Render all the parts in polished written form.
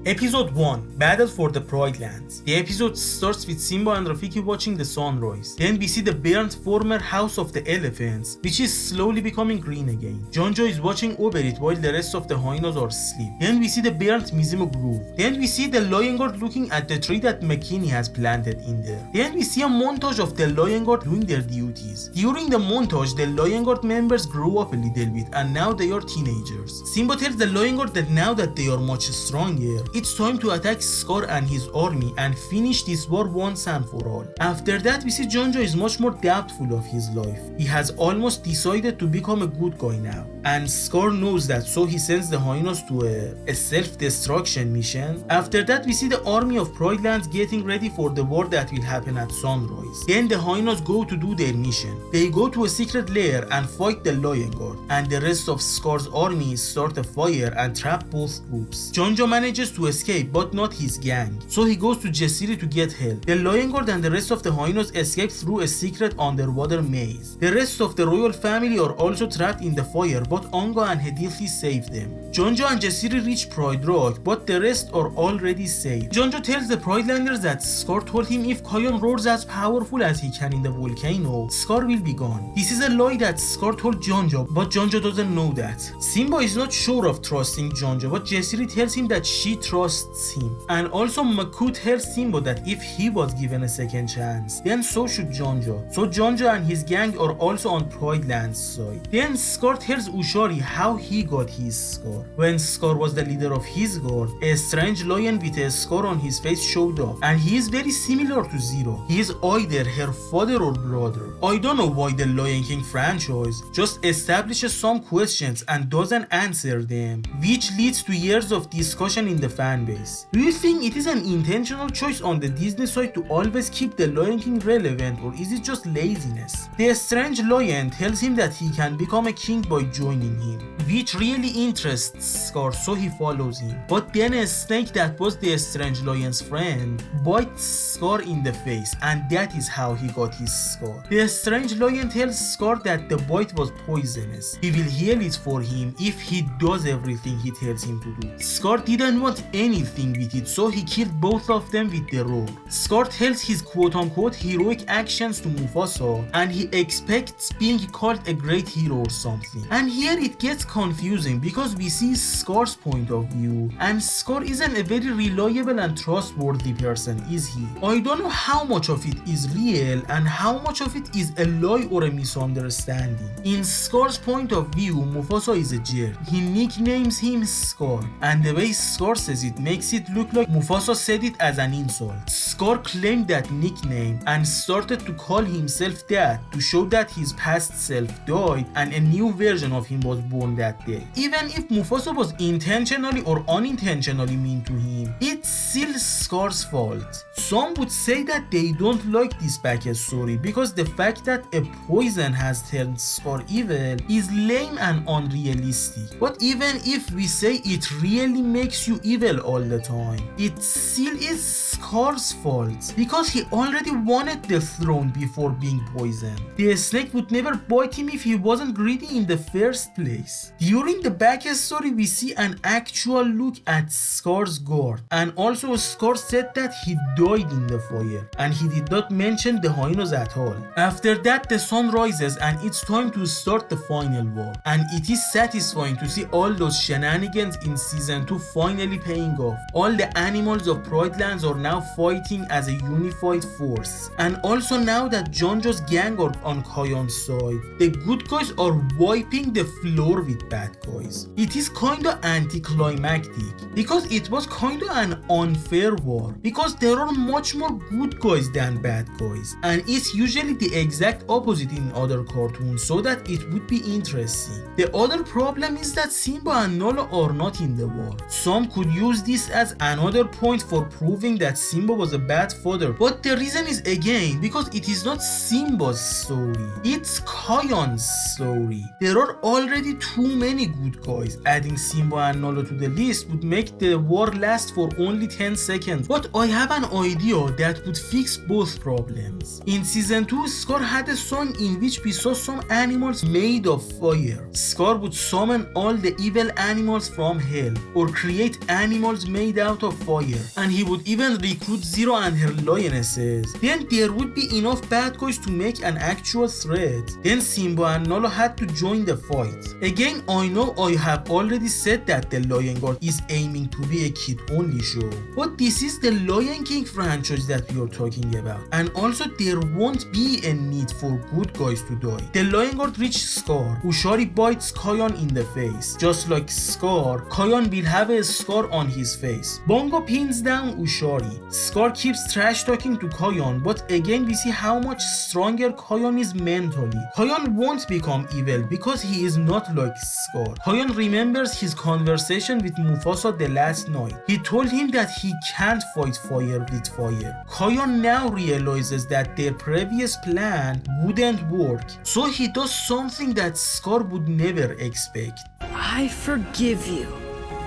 Episode 1, Battle for the Pride Lands. The episode starts with Simba and Rafiki watching the sunrise. Then we see the burnt former House of the Elephants, which is slowly becoming green again. Jonjo is watching over it while the rest of the hyenas are asleep. Then we see the burnt Mizumo Grove. Then we see the Lion Guard looking at the tree that McKinney has planted in there. Then we see a montage of the Lion Guard doing their duties. During the montage, the Lion Guard members grow up a little bit and now they are teenagers. Simba tells the Lion Guard that now that they are much stronger, it's time to attack Scar and his army and finish this war once and for all. After that, we see Jonjo is much more doubtful of his life. He has almost decided to become a good guy now. And Scar knows that, so he sends the hyenas to a self-destruction mission. After that, we see the army of Pride Lands getting ready for the war that will happen at sunrise. Then the hyenas go to do their mission. They go to a secret lair and fight the Lion Guard. And the rest of Scar's army start a fire and trap both groups. Jonjo manages to escape, but not his gang. So he goes to Jessiri to get help. The Lion Guard and the rest of the hyenas escape through a secret underwater maze. The rest of the royal family are also trapped in the fire, but Anga and Hedithi save them. Jonjo and Jessiri reach Pride Rock, but the rest are already safe. Jonjo tells the Pridelanders that Scar told him if Kion roars as powerful as he can in the volcano, Scar will be gone. This is a lie that Scar told Jonjo, but Jonjo doesn't know that. Simba is not sure of trusting Jonjo, but Jessiri tells him that she trusts him. And also Maku tells Simba that if he was given a second chance, then so should Jonjo. So Jonjo and his gang are also on Pride Land's side. Then Scar tells Ushari how he got his scar. When Scar was the leader of his guard, a strange lion with a scar on his face showed up, and he is very similar to Zero. He is either her father or brother. I don't know why the Lion King franchise just establishes some questions and doesn't answer them, which leads to years of discussion in the fanbase. Do you think it is an intentional choice on the Disney side to always keep the Lion King relevant, or is it just laziness? The strange lion tells him that he can become a king by joining him, which really interests Scar, so he follows him. But then a snake that was the strange lion's friend bites Scar in the face, and that is how he got his scar. The strange lion tells Scar that the bite was poisonous. He will heal it for him if he does everything he tells him to do. Scar didn't want anything with it, so he killed both of them with the roar. Scar tells his quote-unquote heroic actions to Mufasa, and he expects being called a great hero or something. And here it gets confusing because we see Scar's point of view, and Scar isn't a very reliable and trustworthy person, is he? I don't know how much of it is real and how much of it is a lie or a misunderstanding. In Scar's point of view, Mufasa is a jerk. He nicknames him Scar, and the way Scar says it makes it look like Mufasa said it as an insult. Scar claimed that nickname and started to call himself that to show that his past self died and a new version of him was born that day. Even if Mufasa was intentionally or unintentionally mean to him, it's still Scar's fault. Some would say that they don't like this backstory because the fact that a poison has turned Scar evil is lame and unrealistic. But even if we say it really makes you evil all the time, it still is Scar's fault because he already wanted the throne before being poisoned. The snake would never bite him if he wasn't greedy in the first place. During the backstory, we see an actual look at Scar's guard, and also Scar said that he died in the fire, and he did not mention the hyenas at all. After that, the sun rises and it's time to start the final war, and it is satisfying to see all those shenanigans in season 2 finally paying off. All the animals of Pride Lands are now fighting as a unified force, and also now that Jonjo's gang are on Kion's side, the good guys are wiping the floor with bad guys. It is kinda anticlimactic because it was kinda an unfair war, because there are much more good guys than bad guys, and it's usually the exact opposite in other cartoons, so that it would be interesting. The other problem is that Simba and Nala are not in the war. Some could use this as another point for proving that Simba was a bad father, but the reason is again because it is not Simba's story, it's Kion's story. There are already too many good guys. Adding Simba and Nala to the list would make the war last for only 10 seconds, but I have an idea idea that would fix both problems. In season 2, Scar had a song in which we saw some animals made of fire. Scar would summon all the evil animals from hell or create animals made out of fire, and he would even recruit Zero and her lionesses. Then there would be enough bad guys to make an actual threat. Then Simba and Nala had to join the fight. Again, I know I have already said that the Lion Guard is aiming to be a kid-only show, but this is the Lion King franchise that we are talking about, and also there won't be a need for good guys to die. The Lion Guard reach Scar. Ushari bites Kion in the face. Just like Scar, Kion will have a scar on his face. Bongo pins down Ushari. Scar keeps trash talking to Kion, but again we see how much stronger Kion is mentally. Kion won't become evil because he is not like Scar. Kion remembers his conversation with Mufasa the last night. He told him that he can't fight fire with fire. Kion now realizes that their previous plan wouldn't work, so he does something that Scar would never expect. I forgive you.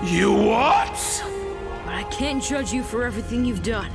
You what? But I can't judge you for everything you've done.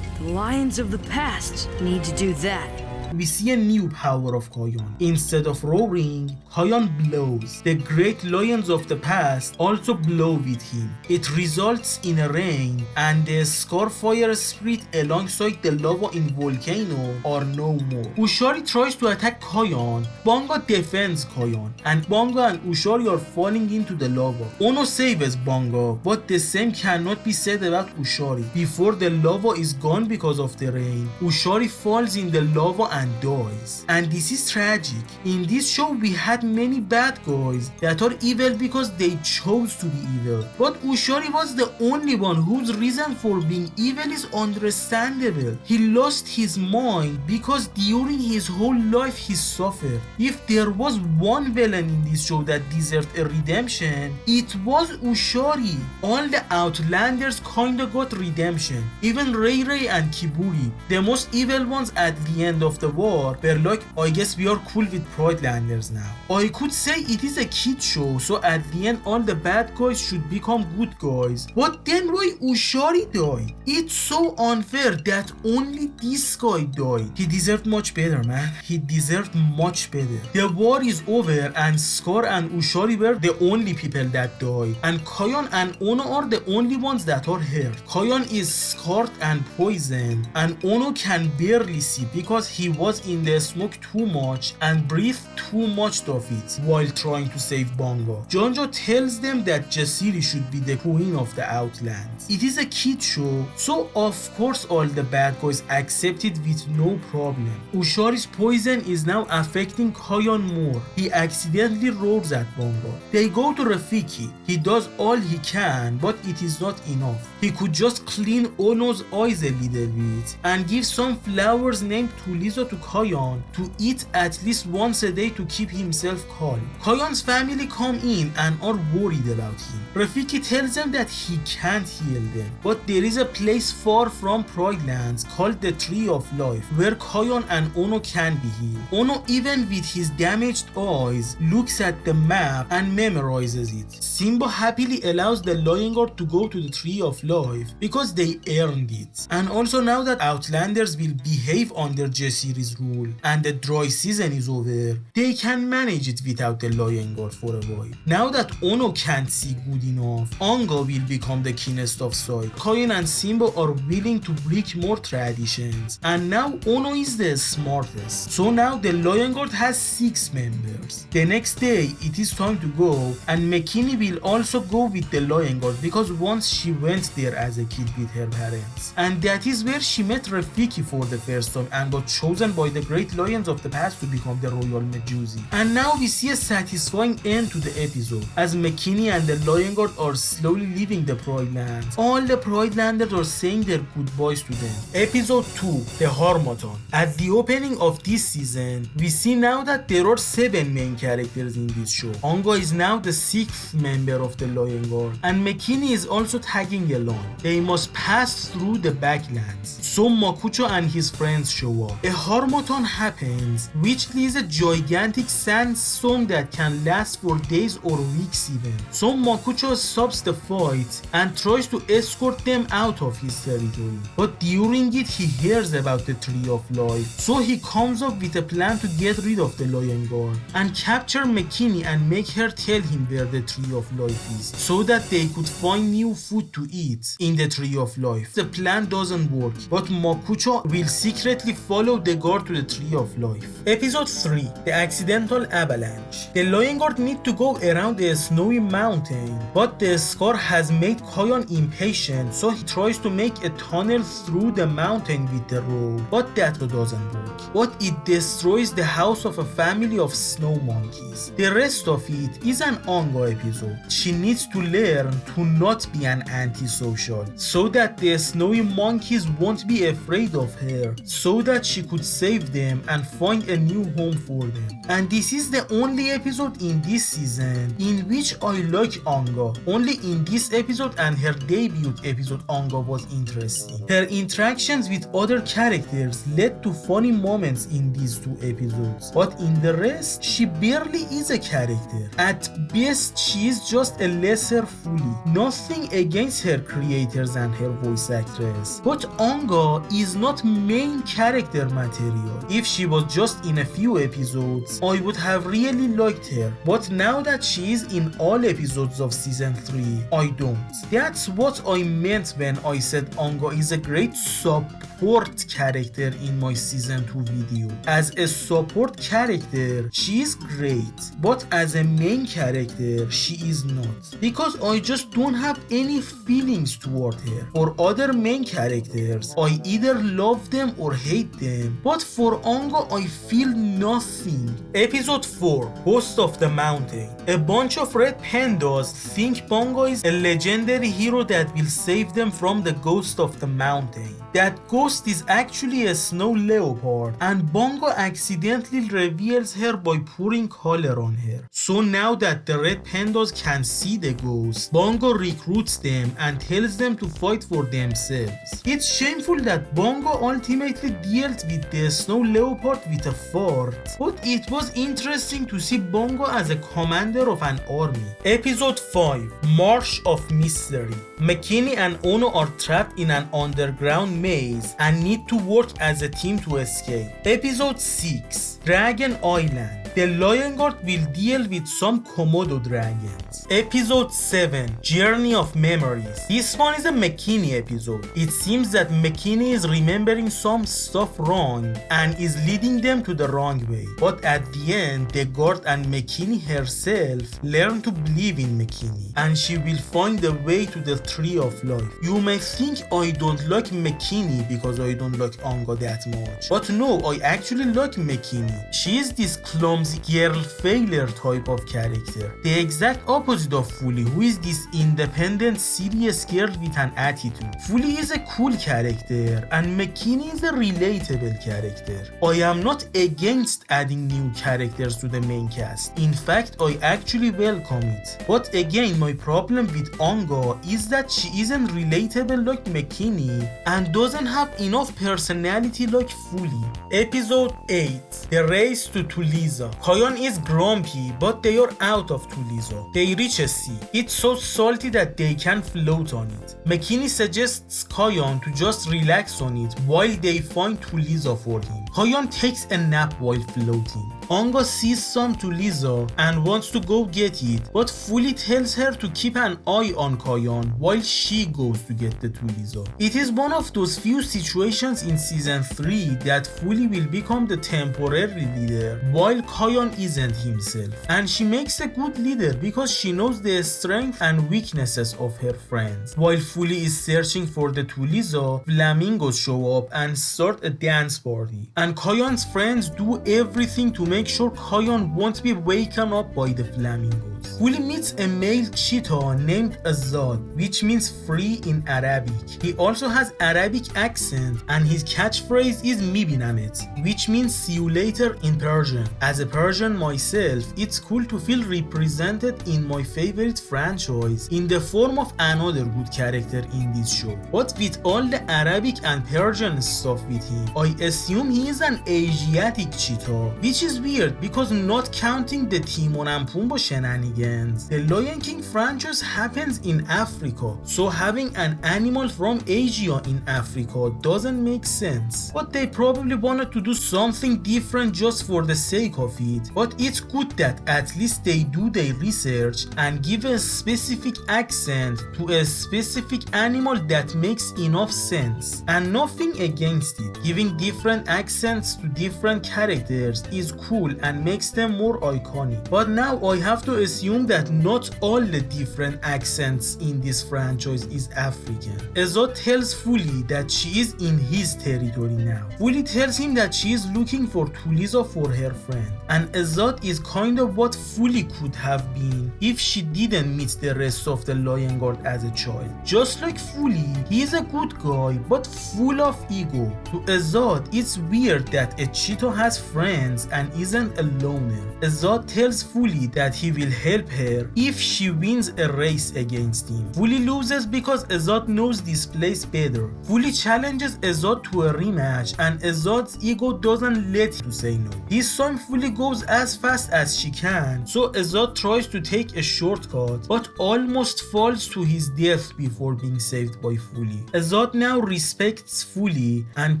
The lions of the past need to do that. We see a new power of Kion. Instead of roaring, Kion blows. The great lions of the past also blow with him. It results in a rain, and the Scar fire spirit alongside the lava in volcano are no more. Ushari tries to attack Kion. Bongo defends Kion, and Bongo and Ushari are falling into the lava. Ono saves Bongo, but the same cannot be said about Ushari. Before the lava is gone because of the rain, Ushari falls in the lava and dies. And this is tragic. In this show we had many bad guys that are evil because they chose to be evil. But Ushari was the only one whose reason for being evil is understandable. He lost his mind because during his whole life he suffered. If there was one villain in this show that deserved a redemption, it was Ushari. All the Outlanders kinda got redemption. Even Ray Ray and Kiburi, the most evil ones at the end of the war, were like, I guess we are cool with Pridelanders now. I could say it is a kid show, so at the end all the bad guys should become good guys. But then why Ushari died? It's so unfair that only this guy died. He deserved much better, man. He deserved much better. The war is over and Scar and Ushari were the only people that died. And Kion and Ono are the only ones that are hurt. Kion is scarred and poisoned, and Ono can barely see because he was in the smoke too much and breathed too much of it while trying to save Bongo. Jonjo tells them that Jasiri should be the queen of the Outlands. It is a kid show, so of course all the bad guys accept it with no problem. Ushari's poison is now affecting Kion more. He accidentally roars at Bongo. They go to Rafiki. He does all he can, but it is not enough. He could just clean Ono's eyes a little bit and give some flowers named Tuliza to Kion to eat at least once a day to keep himself calm. Kion's family come in and are worried about him. Rafiki tells them that he can't heal them, but there is a place far from Pridelands called the Tree of Life where Kion and Ono can be healed. Ono, even with his damaged eyes, looks at the map and memorizes it. Simba happily allows the Lion Guard to go to the Tree of Life because they earned it. And also now that Outlanders will behave under Jasiri's rule and the dry season is over, they can manage it without the Lion Guard for a while. Now that Ono can't see good enough, Anga will become the keenest of sight. Kion and Simba are willing to break more traditions, and now Ono is the smartest. So now the Lion Guard has 6 members. The next day it is time to go, and Mekini will also go with the Lion Guard because once she went there as a kid with her parents. And that is where she met Rafiki for the first time and got chosen by the great lions of the past to become the Royal Medusi. And now we see a satisfying end to the episode as Mekini and the Lion Guard are slowly leaving the Pridelands. All the Pridelanders are saying their goodbyes to them. Episode 2, the Harmattan. At the opening of this season, we see now that there are 7 main characters in this show. Anga is now the 6th member of the Lion Guard, and Mekini is also tagging along. They must pass through the Backlands. So Makucho and his friends show up. A Harmattan happens, which leaves a gigantic sandstorm that can last for days or weeks even. So Makucho stops the fight and tries to escort them out of his territory. But during it he hears about the Tree of Life, so he comes up with a plan to get rid of the Lion Guard and capture McKinney and make her tell him where the Tree of Life is, so that they could find new food to eat in the Tree of Life. The plan doesn't work, but Makucho will secretly follow the guard to the Tree of Life. Episode 3, The Accidental Avalanche. The Lion Guard need to go around a snowy mountain, but the scar has made Koyon impatient, so he tries to make a tunnel through the mountain with the rope, but that doesn't work. But it destroys the house of a family of snow monkeys. The rest of it is an Ongo episode. She needs to learn to not be an antisocial, so that the snowy monkeys won't be afraid of her, so that she could save them and find a new home for them. And this is the only episode in this season in which I like Ongo. Only in this episode and her debut episode Ongo was interesting. Her interactions with other characters led to funny moments in these two episodes, but in the rest, she barely is a character. At best, she is just a lesser Fully. Nothing against her creators and her voice actress, but Ongo is not main character material. If she was just in a few episodes, I would have really liked her, but now that she is in all episodes of season 3, I don't. That's what I meant when I said Ongo is a great support character in my season 2 video. As a support character, she is great, but as a main character, she is not. Because I just don't have any feelings toward her. For other main characters, I either love them or hate them, but for Ongo, I feel nothing. Episode 4, Ghost of the Mountain. A bunch of red pandas think Bongo is a legendary hero that will save them from the ghost of the mountain. That ghost is actually a snow leopard, and Bongo accidentally reveals her by pouring color on her. So now that the red pandas can see the ghost, Bongo recruits them and tells them to fight for themselves. It's shameful that Bongo ultimately deals with the snow leopard with a fart, but it was interesting to see Bongo as a commander of an army. Episode 5, Marsh of Mystery. McKinney and Ono are trapped in an underground maze and need to work as a team to escape. Episode 6, Dragon Island. The Lion Guard will deal with some Komodo dragons. Episode 7, Journey of Memories. This one is a McKinney episode. It seems that McKinney is remembering some stuff wrong and is leading them to the wrong way. But at the end, the guard and McKinney herself learn to believe in McKinney, and she will find the way to the Tree of Life. You may think I don't like McKinney because I don't like Ongo that much, but no, I actually like McKinney. She is this clumsy girl failure type of character, the exact opposite of Fully, who is this independent, serious girl with an attitude. Fully is a cool character and McKinney is a relatable character. I am not against adding new characters to the main cast. In fact, I actually welcome it. But again, my problem with Ongo is that she isn't relatable like McKinney and doesn't have enough personality like Fully. Episode 8, The Race to Tuliza. Koyon is grumpy, but they are out of Tuliza. They reach a sea. It's so salty that they can float on it. McKinney suggests Koyon to just relax on it while they find Tuliza for him. Koyon takes a nap while floating. Ongo sees some Tuliza and wants to go get it, but Fully tells her to keep an eye on Koyon while she goes to get the Tuliza. It is one of those few situations in season 3 that Fully will become the temporary leader while Koyon isn't himself. And she makes a good leader because she knows the strengths and weaknesses of her friends. While Fully is searching for the Tuliza, flamingos show up and start a dance party. And Koyon's friends do everything to make sure Koyon won't be waken up by the flamingos. Fully meets a male cheetah named Azad, which means free in Arabic. He also has Arabic accent and his catchphrase is "Mibinamet," which means see you later in Persian. As a Persian myself, it's cool to feel represented in my favorite franchise in the form of another good character in this show. But with all the Arabic and Persian stuff with him, I assume he is is an Asiatic cheetah, which is weird because not counting the Timon and Pumbaa shenanigans, the Lion King franchise happens in Africa, so having an animal from Asia in Africa doesn't make sense. But they probably wanted to do something different just for the sake of it, but it's good that at least they do their research and give a specific accent to a specific animal that makes enough sense. And nothing against it. Giving different accents to different characters is cool and makes them more iconic. But now I have to assume that not all the different accents in this franchise is African. Azad tells Fuli that she is in his territory now. Fuli tells him that she is looking for Tuliza for her friend, and Azad is kind of what Fuli could have been if she didn't meet the rest of the Lion Guard as a child. Just like Fuli, he is a good guy but full of ego. To Azad, it's weird that a cheetah has friends and isn't a loner. Azad tells Fuli that he will help her if she wins a race against him. Fuli loses because Azad knows this place better. Fuli challenges Azad to a rematch and Azad's ego doesn't let him say no. This time Fuli goes as fast as she can, so Azad tries to take a shortcut but almost falls to his death before being saved by Fuli. Azad now respects Fuli and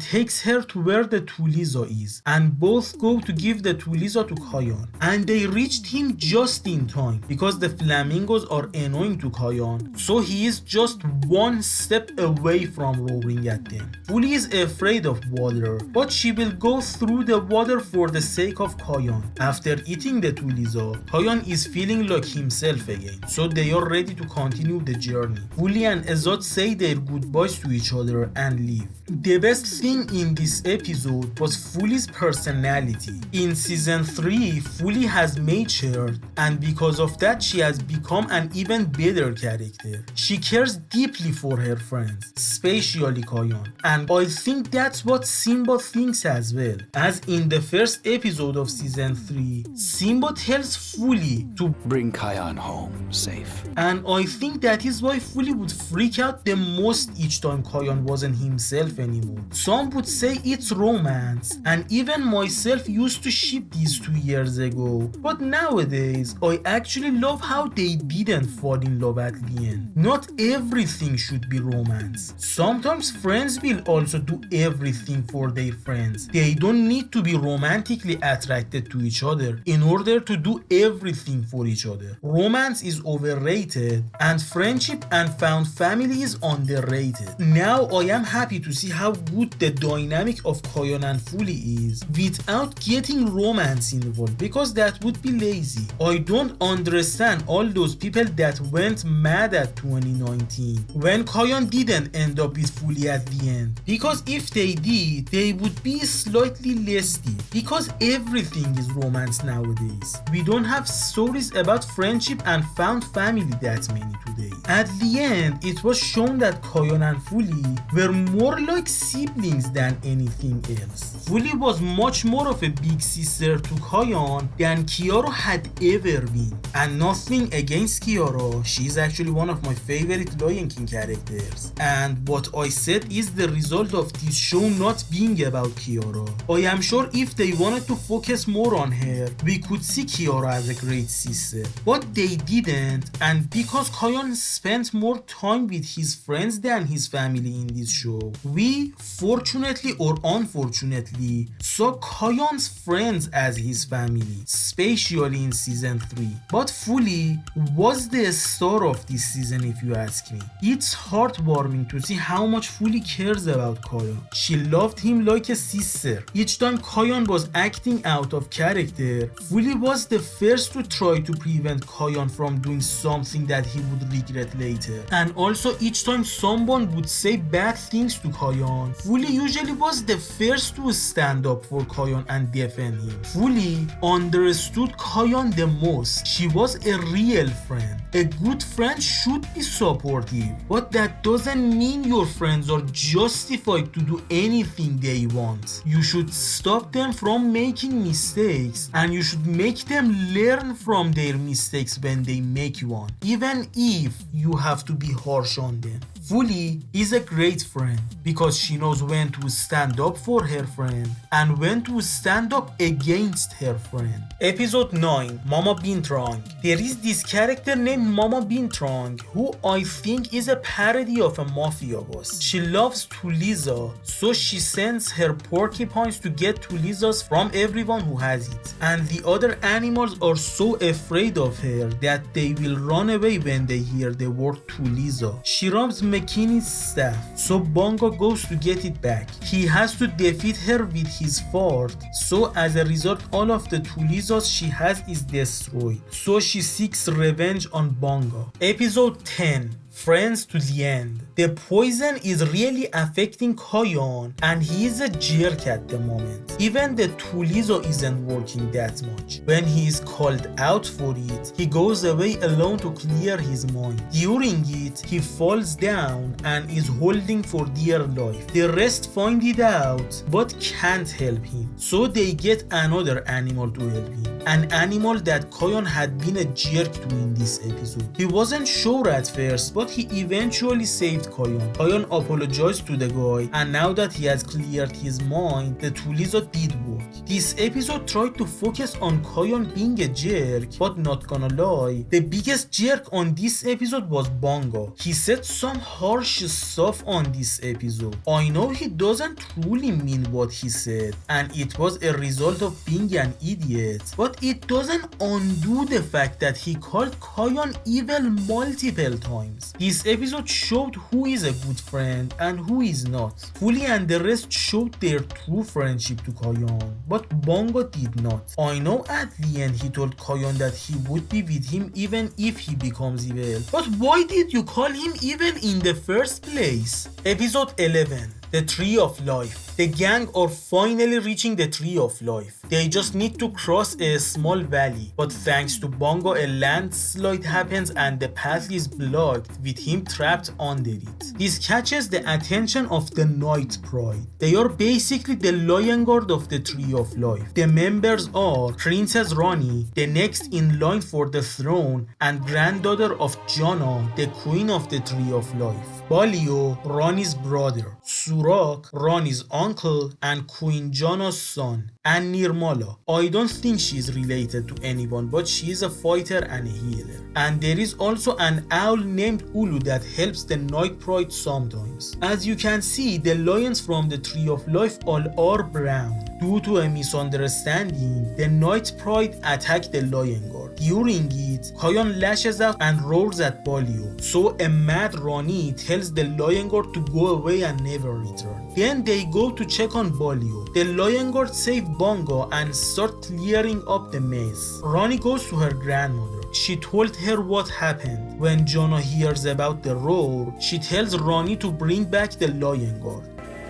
takes her to where the Tuliza is, and both go to give the Tuliza to Kayan, and they reached him just in time because the flamingos are annoying to Kayan, so he is just one step away from roaring at them. Fuli is afraid of water, but she will go through the water for the sake of Kayan. After eating the Tuliza, Kayan is feeling like himself again, so they are ready to continue the journey. Fuli and Azad say their goodbyes to each other and leave. The best thing in this episode was Fuli's personality. In season 3, Fuli has matured, and because of that she has become an even better character. She cares deeply for her friends, especially Kayan, and I think that's what Simba thinks as well. As in the first episode of season 3, Simba tells Fuli to Bring Kayan home safe. and I think that is why Fuli would freak out the most each time Kayan wasn't himself anymore. Some would say it's romance, and even myself used to ship these 2 years ago, but nowadays I actually love how they didn't fall in love at the end. Not everything should be romance. Sometimes friends will also do everything for their friends. They don't need to be romantically attracted to each other in order to do everything for each other. Romance is overrated and friendship and found family is underrated. Now I am happy to see how good the dynamic of Kayan and Fuli is without getting romance involved, because that would be lazy. I don't understand all those people that went mad at 2019 when Kayan didn't end up with Fuli at the end, because if they did, they would be slightly less deep, because everything is romance nowadays. We don't have stories about friendship and found family that many today. At the end, it was shown that Kayan and Fuli were more like siblings than anything else. Fuli was much more of a big sister to Kayan than Kiara had ever been. And nothing against Kiara, she's actually one of my favorite Lion King characters. And what I said is the result of this show not being about Kiara. I am sure if they wanted to focus more on her, we could see Kiara as a great sister. But they didn't, and because Kayan spent more time with his friends than his family in this show, we, fortunately or unfortunately, saw Kayan's friends as his family, especially in season 3. But Fuli was the star of this season if you ask me. It's heartwarming to see how much Fuli cares about Kayan. She loved him like a sister. Each time Kayan was acting out of character, Fuli was the first to try to prevent Kayan from doing something that he would regret later. And also each time someone would say bad things to Kayan, Fuli usually was the first to stand up for Kayan and defend him. Fuli understood Kayan the most. She was a real friend. A good friend should be supportive, but that doesn't mean your friends are justified to do anything they want. You should stop them from making mistakes, and you should make them learn from their mistakes when they make one, even if you have to be harsh on them. Fully is a great friend because she knows when to stand up for her friend and when to stand up against her friend. Episode 9, Mama Binturong. There is this character named Mama Binturong who I think is a parody of a mafia boss. She loves Tuliza, so she sends her porcupines to get Tulizas from everyone who has it. And the other animals are so afraid of her that they will run away when they hear the word Tuliza. She robs McKinney's staff, so Bongo goes to get it back. He has to defeat her with his fart, so as a result all of the Tulizas she has is destroyed. So she seeks revenge on Bongo. Episode 10, Friends to the End. The poison is really affecting Koyon and he is a jerk at the moment. Even the Tuliza isn't working that much. When he is called out for it, he goes away alone to clear his mind. During it, he falls down and is holding for dear life. The rest find it out but can't help him. So they get another animal to help him. An animal that Koyon had been a jerk to in this episode. He wasn't sure at first, but he eventually saved Koyon. Koyon apologized to the guy, and now that he has cleared his mind, the Tuliza did work. This episode tried to focus on Koyon being a jerk, but not gonna lie, the biggest jerk on this episode was Bongo. He said some harsh stuff on this episode. I know he doesn't truly mean what he said, and it was a result of being an idiot, but it doesn't undo the fact that he called Koyon evil multiple times. This episode showed who is a good friend and who is not. Fully and the rest showed their true friendship to Koyon, but Bongo did not. I know at the end he told Koyon that he would be with him even if he becomes evil, but why did you call him evil in the first place? Episode 11, The Tree of Life. The gang are finally reaching the Tree of Life. They just need to cross a small valley, but thanks to Bongo a landslide happens and the path is blocked with him trapped under it. This catches the attention of the Night Pride. They are basically the lion guard of the Tree of Life. The members are Princess Rani, the next in line for the throne and granddaughter of Jana, the queen of the Tree of Life. Balio, Rani's brother, Surak, Rani's uncle and Queen Jana's son, and Nirmala. I don't think she's related to anyone, but she is a fighter and a healer. And there is also an owl named Ulu that helps the Night Pride sometimes. As you can see, the lions from the Tree of Life all are brown. Due to a misunderstanding, the Night Pride attack the lion guard. During it, Koyon lashes out and roars at Balio. So a mad Rani tells the lion guard to go away and never return. Then they go to check on Balio. The lion guard save Bongo and start clearing up the mess. Rani goes to her grandmother. She told her what happened. When Jana hears about the roar, she tells Rani to bring back the lion guard.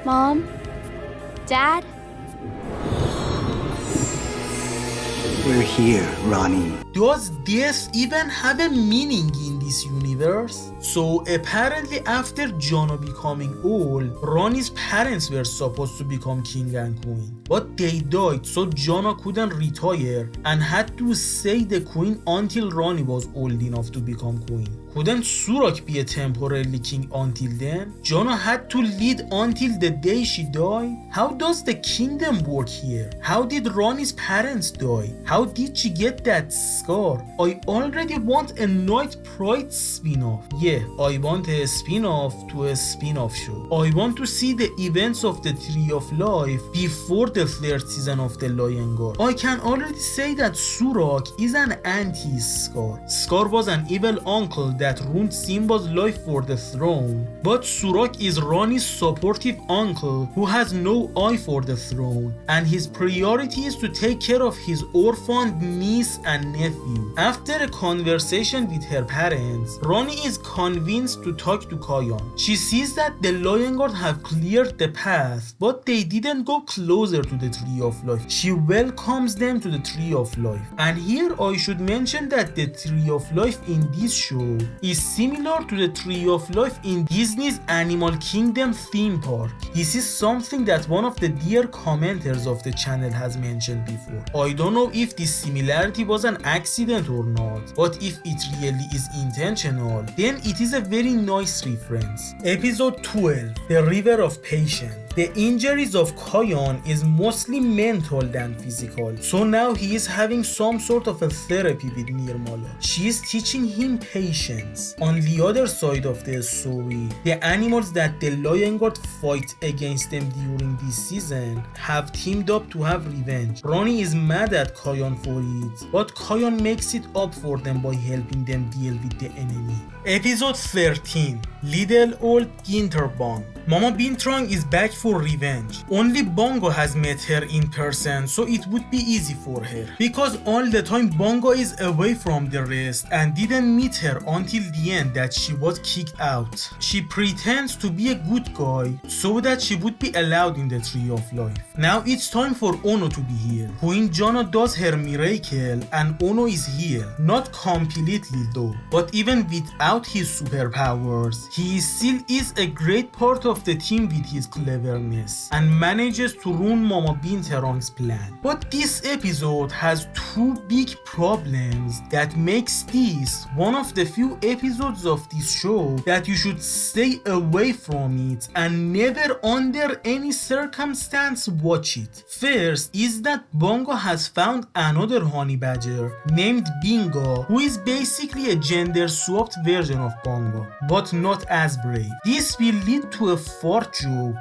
Mom? Dad? We're here, Ronnie. Does death even have a meaning in this universe? So apparently after Jana becoming old, Rani's parents were supposed to become king and queen. But they died, so Jana couldn't retire and had to stay the queen until Rani was old enough to become queen. Couldn't Surak be a temporarily king until then? Jana had to lead until the day she died? How does the kingdom work here? How did Rani's parents die? How did she get that scar? I already want a Night Pride spin-off. Yeah, I want a spin-off to a spin-off show. I want to see the events of the Tree of Life before the third season of the Lion Guard. I can already say that Surak is an anti-Scar. Scar was an evil uncle that ruined Simba's life for the throne. But Surak is Rani's supportive uncle who has no eye for the throne, and his priority is to take care of his orphaned niece and nephew. After a conversation with her parents, Rani is convinced to talk to Koyon. She sees that the Lion Guard have cleared the path, but they didn't go closer to the Tree of Life. She welcomes them to the Tree of Life. And here I should mention that the Tree of Life in this show is similar to the Tree of Life in Disney's Animal Kingdom theme park. This is something that one of the dear commenters of the channel has mentioned before. I don't know if this similarity was an accident or not, but if it really is intentional, then it is a very nice reference. Episode 12, The River of Patience. The injuries of Kayan is mostly mental than physical, so now he is having some sort of a therapy with Nirmala. She is teaching him patience. On the other side of the story, the animals that the Lion Guard fight against them during this season have teamed up to have revenge. Ronnie is mad at Kayan for it, but Kayan makes it up for them by helping them deal with the enemy. Episode 13, Little Old Ginterbong. Mama Binturong is back for revenge. Only Bongo has met her in person, so it would be easy for her. Because all the time Bongo is away from the rest and didn't meet her until the end that she was kicked out. She pretends to be a good guy so that she would be allowed in the Tree of Life. Now it's time for Ono to be healed. Queen Jono does her miracle and Ono is healed. Not completely though, but even without his superpowers, he still is a great part of the team with his cleverness and manages to ruin Mama Binturong's plan. But this episode has two big problems that makes this one of the few episodes of this show that you should stay away from it and never under any circumstance watch it. First is that Bongo has found another honey badger named Bingo, who is basically a gender swapped version of Bongo, but not as brave. This will lead to a fart joke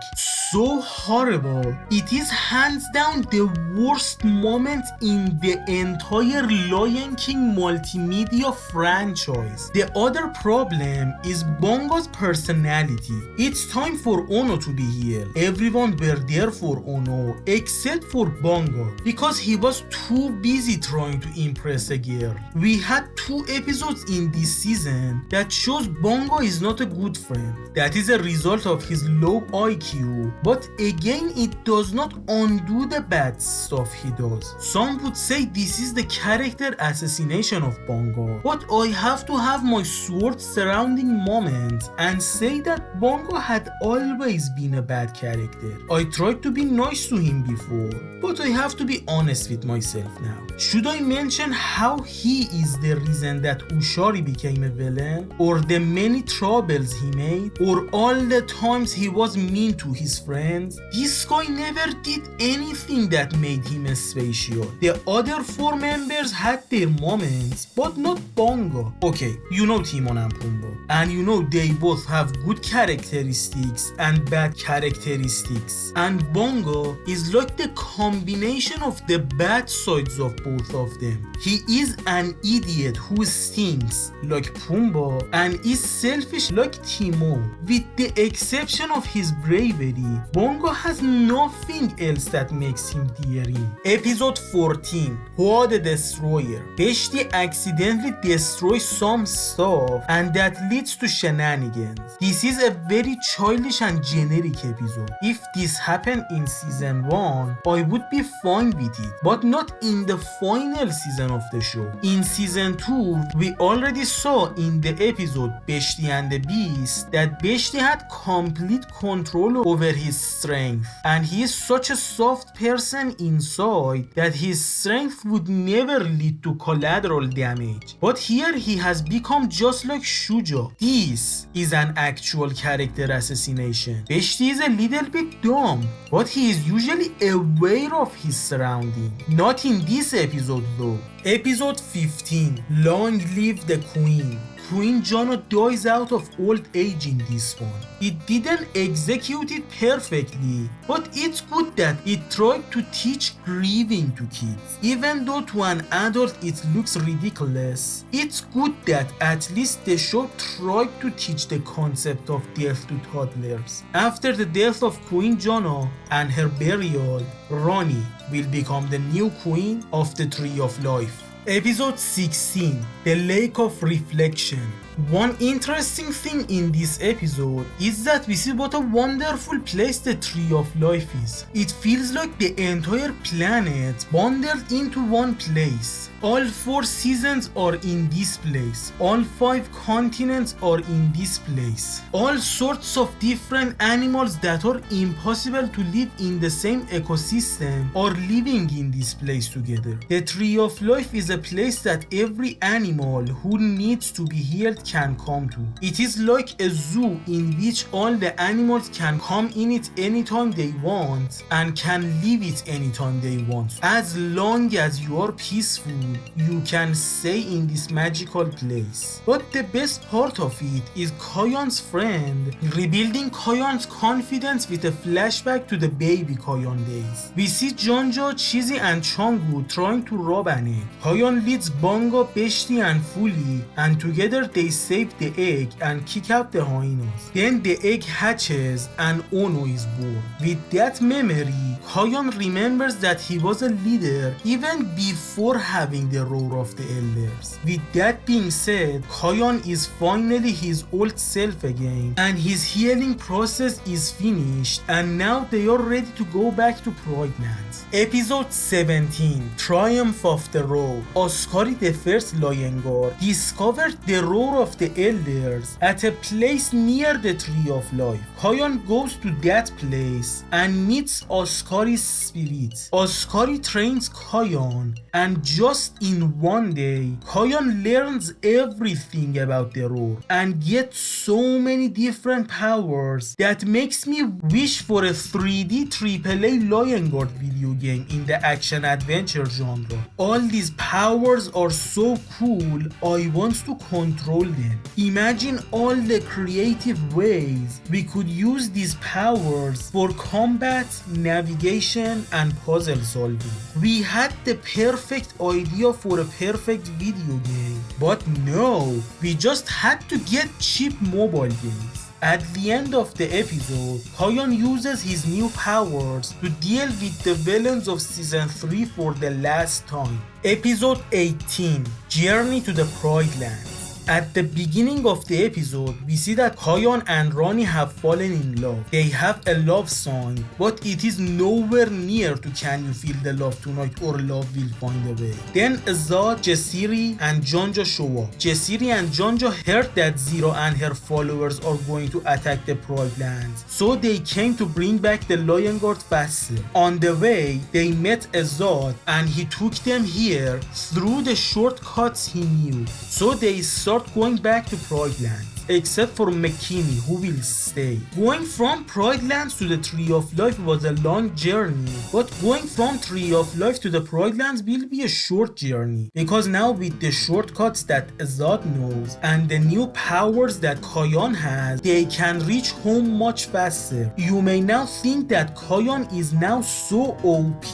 so horrible, it is hands down the worst moment in the entire Lion King multimedia franchise. The other problem is Bongo's personality. It's time for Ono to be here. Everyone were there for Ono except for Bongo because he was too busy trying to impress a girl. We had 2 episodes in this season that shows Bongo is not a good friend. That is a result of his low IQ, but again it does not undo the bad stuff he does. Some would say this is the character assassination of Bongo, but I have to have my sword surrounding moment and say that Bongo had always been a bad character. I tried to be nice to him before, but I have to be honest with myself now. Should I mention how he is the reason that Ushari became a villain, or the many troubles he made, or all the times he was mean to his friends? This guy never did anything that made him special. The other 4 members had their moments, but not Bongo. Okay, you know Timon and Pumbaa, and you know they both have good characteristics and bad characteristics, and Bongo is like the combination of the bad sides of both of them. He is an idiot who stinks like Pumbaa and is selfish like Timon. With the exception of his bravery, Bongo has nothing else that makes him daring. Episode 14, Poa The Destroyer. Beshti accidentally destroys some stuff and that leads to shenanigans. This is a very childish and generic episode. If this happened in season 1, I would be fine with it, but not in the final season of the show. In season 2, we already saw in the episode Beshti and the Beast that Beshti had complete control over his strength, and he is such a soft person inside that his strength would never lead to collateral damage. But here he has become just like Shuja. This is an actual character assassination. Beshti is a little bit dumb, but he is usually aware of his surroundings. Not in this episode though. Episode 15, Long Live the Queen. Queen Jono dies out of old age in this one. It didn't execute it perfectly, but it's good that it tried to teach grieving to kids. Even though to an adult it looks ridiculous, it's good that at least the show tried to teach the concept of death to toddlers. After the death of Queen Jono and her burial, Ronnie will become the new queen of the Tree of Life. Episode 16, The Lake of Reflection. One interesting thing in this episode is that we see what a wonderful place the Tree of Life is. It feels like the entire planet bundled into one place. All 4 seasons are in this place. All 5 continents are in this place. All sorts of different animals that are impossible to live in the same ecosystem are living in this place together. The Tree of Life is a place that every animal who needs to be healed can come to. It is like a zoo in which all the animals can come in it anytime they want and can leave it anytime they want. As long as you are peaceful, you can stay in this magical place. But the best part of it is Koyon's friend rebuilding Koyon's confidence with a flashback to the baby Koyon days. We see Jonjo, Chizi and Chonggu trying to rob an egg. Koyon leads Bongo, Beshti and Fuli, and together they save the egg and kick out the hyenas. Then the egg hatches and Ono is born. With that memory, Koyon remembers that he was a leader even before having the roar of the elders. With that being said, Koyon is finally his old self again, and his healing process is finished, and now they are ready to go back to Pride Lands. Episode 17, Triumph of the Roar. Oscari, the first Lion Guard, discovered the roar of the elders at a place near the Tree of Life. Koyon goes to that place and meets Oscari's spirit. Oscari trains Koyon, and just in one day, Koyon learns everything about the roar and gets so many different powers that makes me wish for a 3D AAA Lion Guard video game in the action-adventure genre. All these powers are so cool, I want to control them. Imagine all the creative ways we could use these powers for combat, navigation, and puzzle solving. We had the perfect idea for a perfect video game, but no, we just had to get cheap mobile games. At the end of the episode, Koyon uses his new powers to deal with the villains of Season 3 for the last time. Episode 18, Journey to the Pride Lands. At the beginning of the episode, we see that Koyon and Rani have fallen in love. They have a love song, but it is nowhere near to Can You Feel the Love Tonight or Love Will Find a Way. Then Azad, Jasiri and Jonjo show up. Jasiri and Jonjo heard that Zero and her followers are going to attack the Pride Lands, so they came to bring back the Lion Guard faster. On the way, they met Azad and he took them here through the shortcuts he knew. So they start going back to Pride Lands, except for McKinney, who will stay. Going from Pride Lands to the Tree of Life was a long journey, but going from Tree of Life to the Pride Lands will be a short journey, because now with the shortcuts that Azad knows and the new powers that Koyon has, they can reach home much faster. You may now think that Koyon is now so OP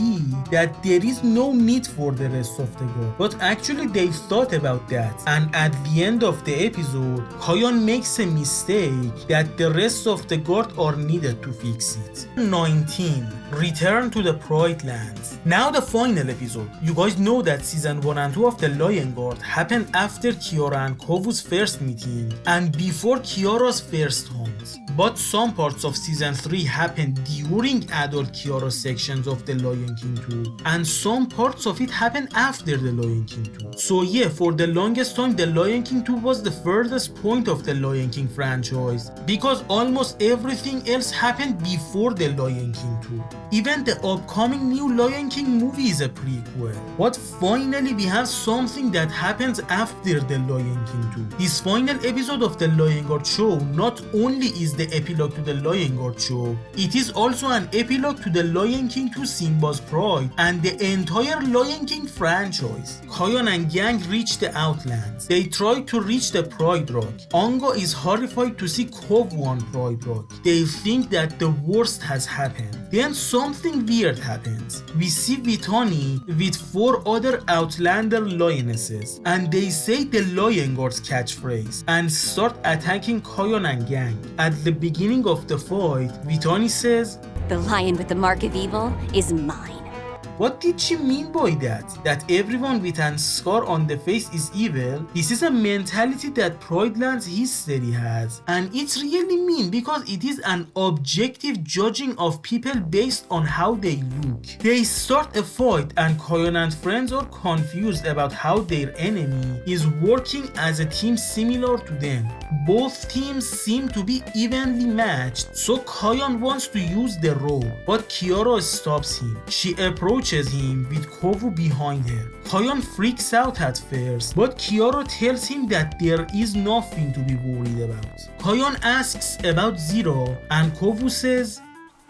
that there is no need for the rest of the guard, but actually they thought about that, and at the end of the episode, Koyon makes a mistake that the rest of the guard are needed to fix it. 19. Return to the Pride Lands. Now the final episode. You guys know that season 1 and 2 of the Lion Guard happened after Kiara and Kovu's first meeting and before Kiara's first hunt. But some parts of season 3 happened during adult Kiara sections of the Lion King 2, and some parts of it happened after the Lion King 2. So yeah, for the longest time the Lion King 2 was the furthest point of the Lion King franchise, because almost everything else happened before the Lion King 2. Even the upcoming new Lion King movie is a prequel. But finally we have something that happens after the Lion King 2. This final episode of the Lion Guard show not only is the epilogue to the Lion Guard show, it is also an epilogue to the Lion King 2 Simba's Pride and the entire Lion King franchise. Koyon and gang reach the Outlands. They try to reach the Pride Rock. Ango is horrified to see Kovu on Pride Rock. They think that the worst has happened. Then something weird happens. We see Vitani with 4 other Outlander lionesses, and they say the Lion Guard's catchphrase and start attacking Koyon and gang. At the beginning of the fight, Vitani says, "The lion with the mark of evil is mine." What did she mean by that? That everyone with a scar on the face is evil? This is a mentality that Proidland's history has, and it's really mean because it is an objective judging of people based on how they look. They start a fight and Koyon and friends are confused about how their enemy is working as a team similar to them. Both teams seem to be evenly matched, so Koyon wants to use the rope, but Kiara stops him. She approaches him with Kovu behind her. Koyon freaks out at first, but Kiara tells him that there is nothing to be worried about. Koyon asks about Zero, and Kovu says,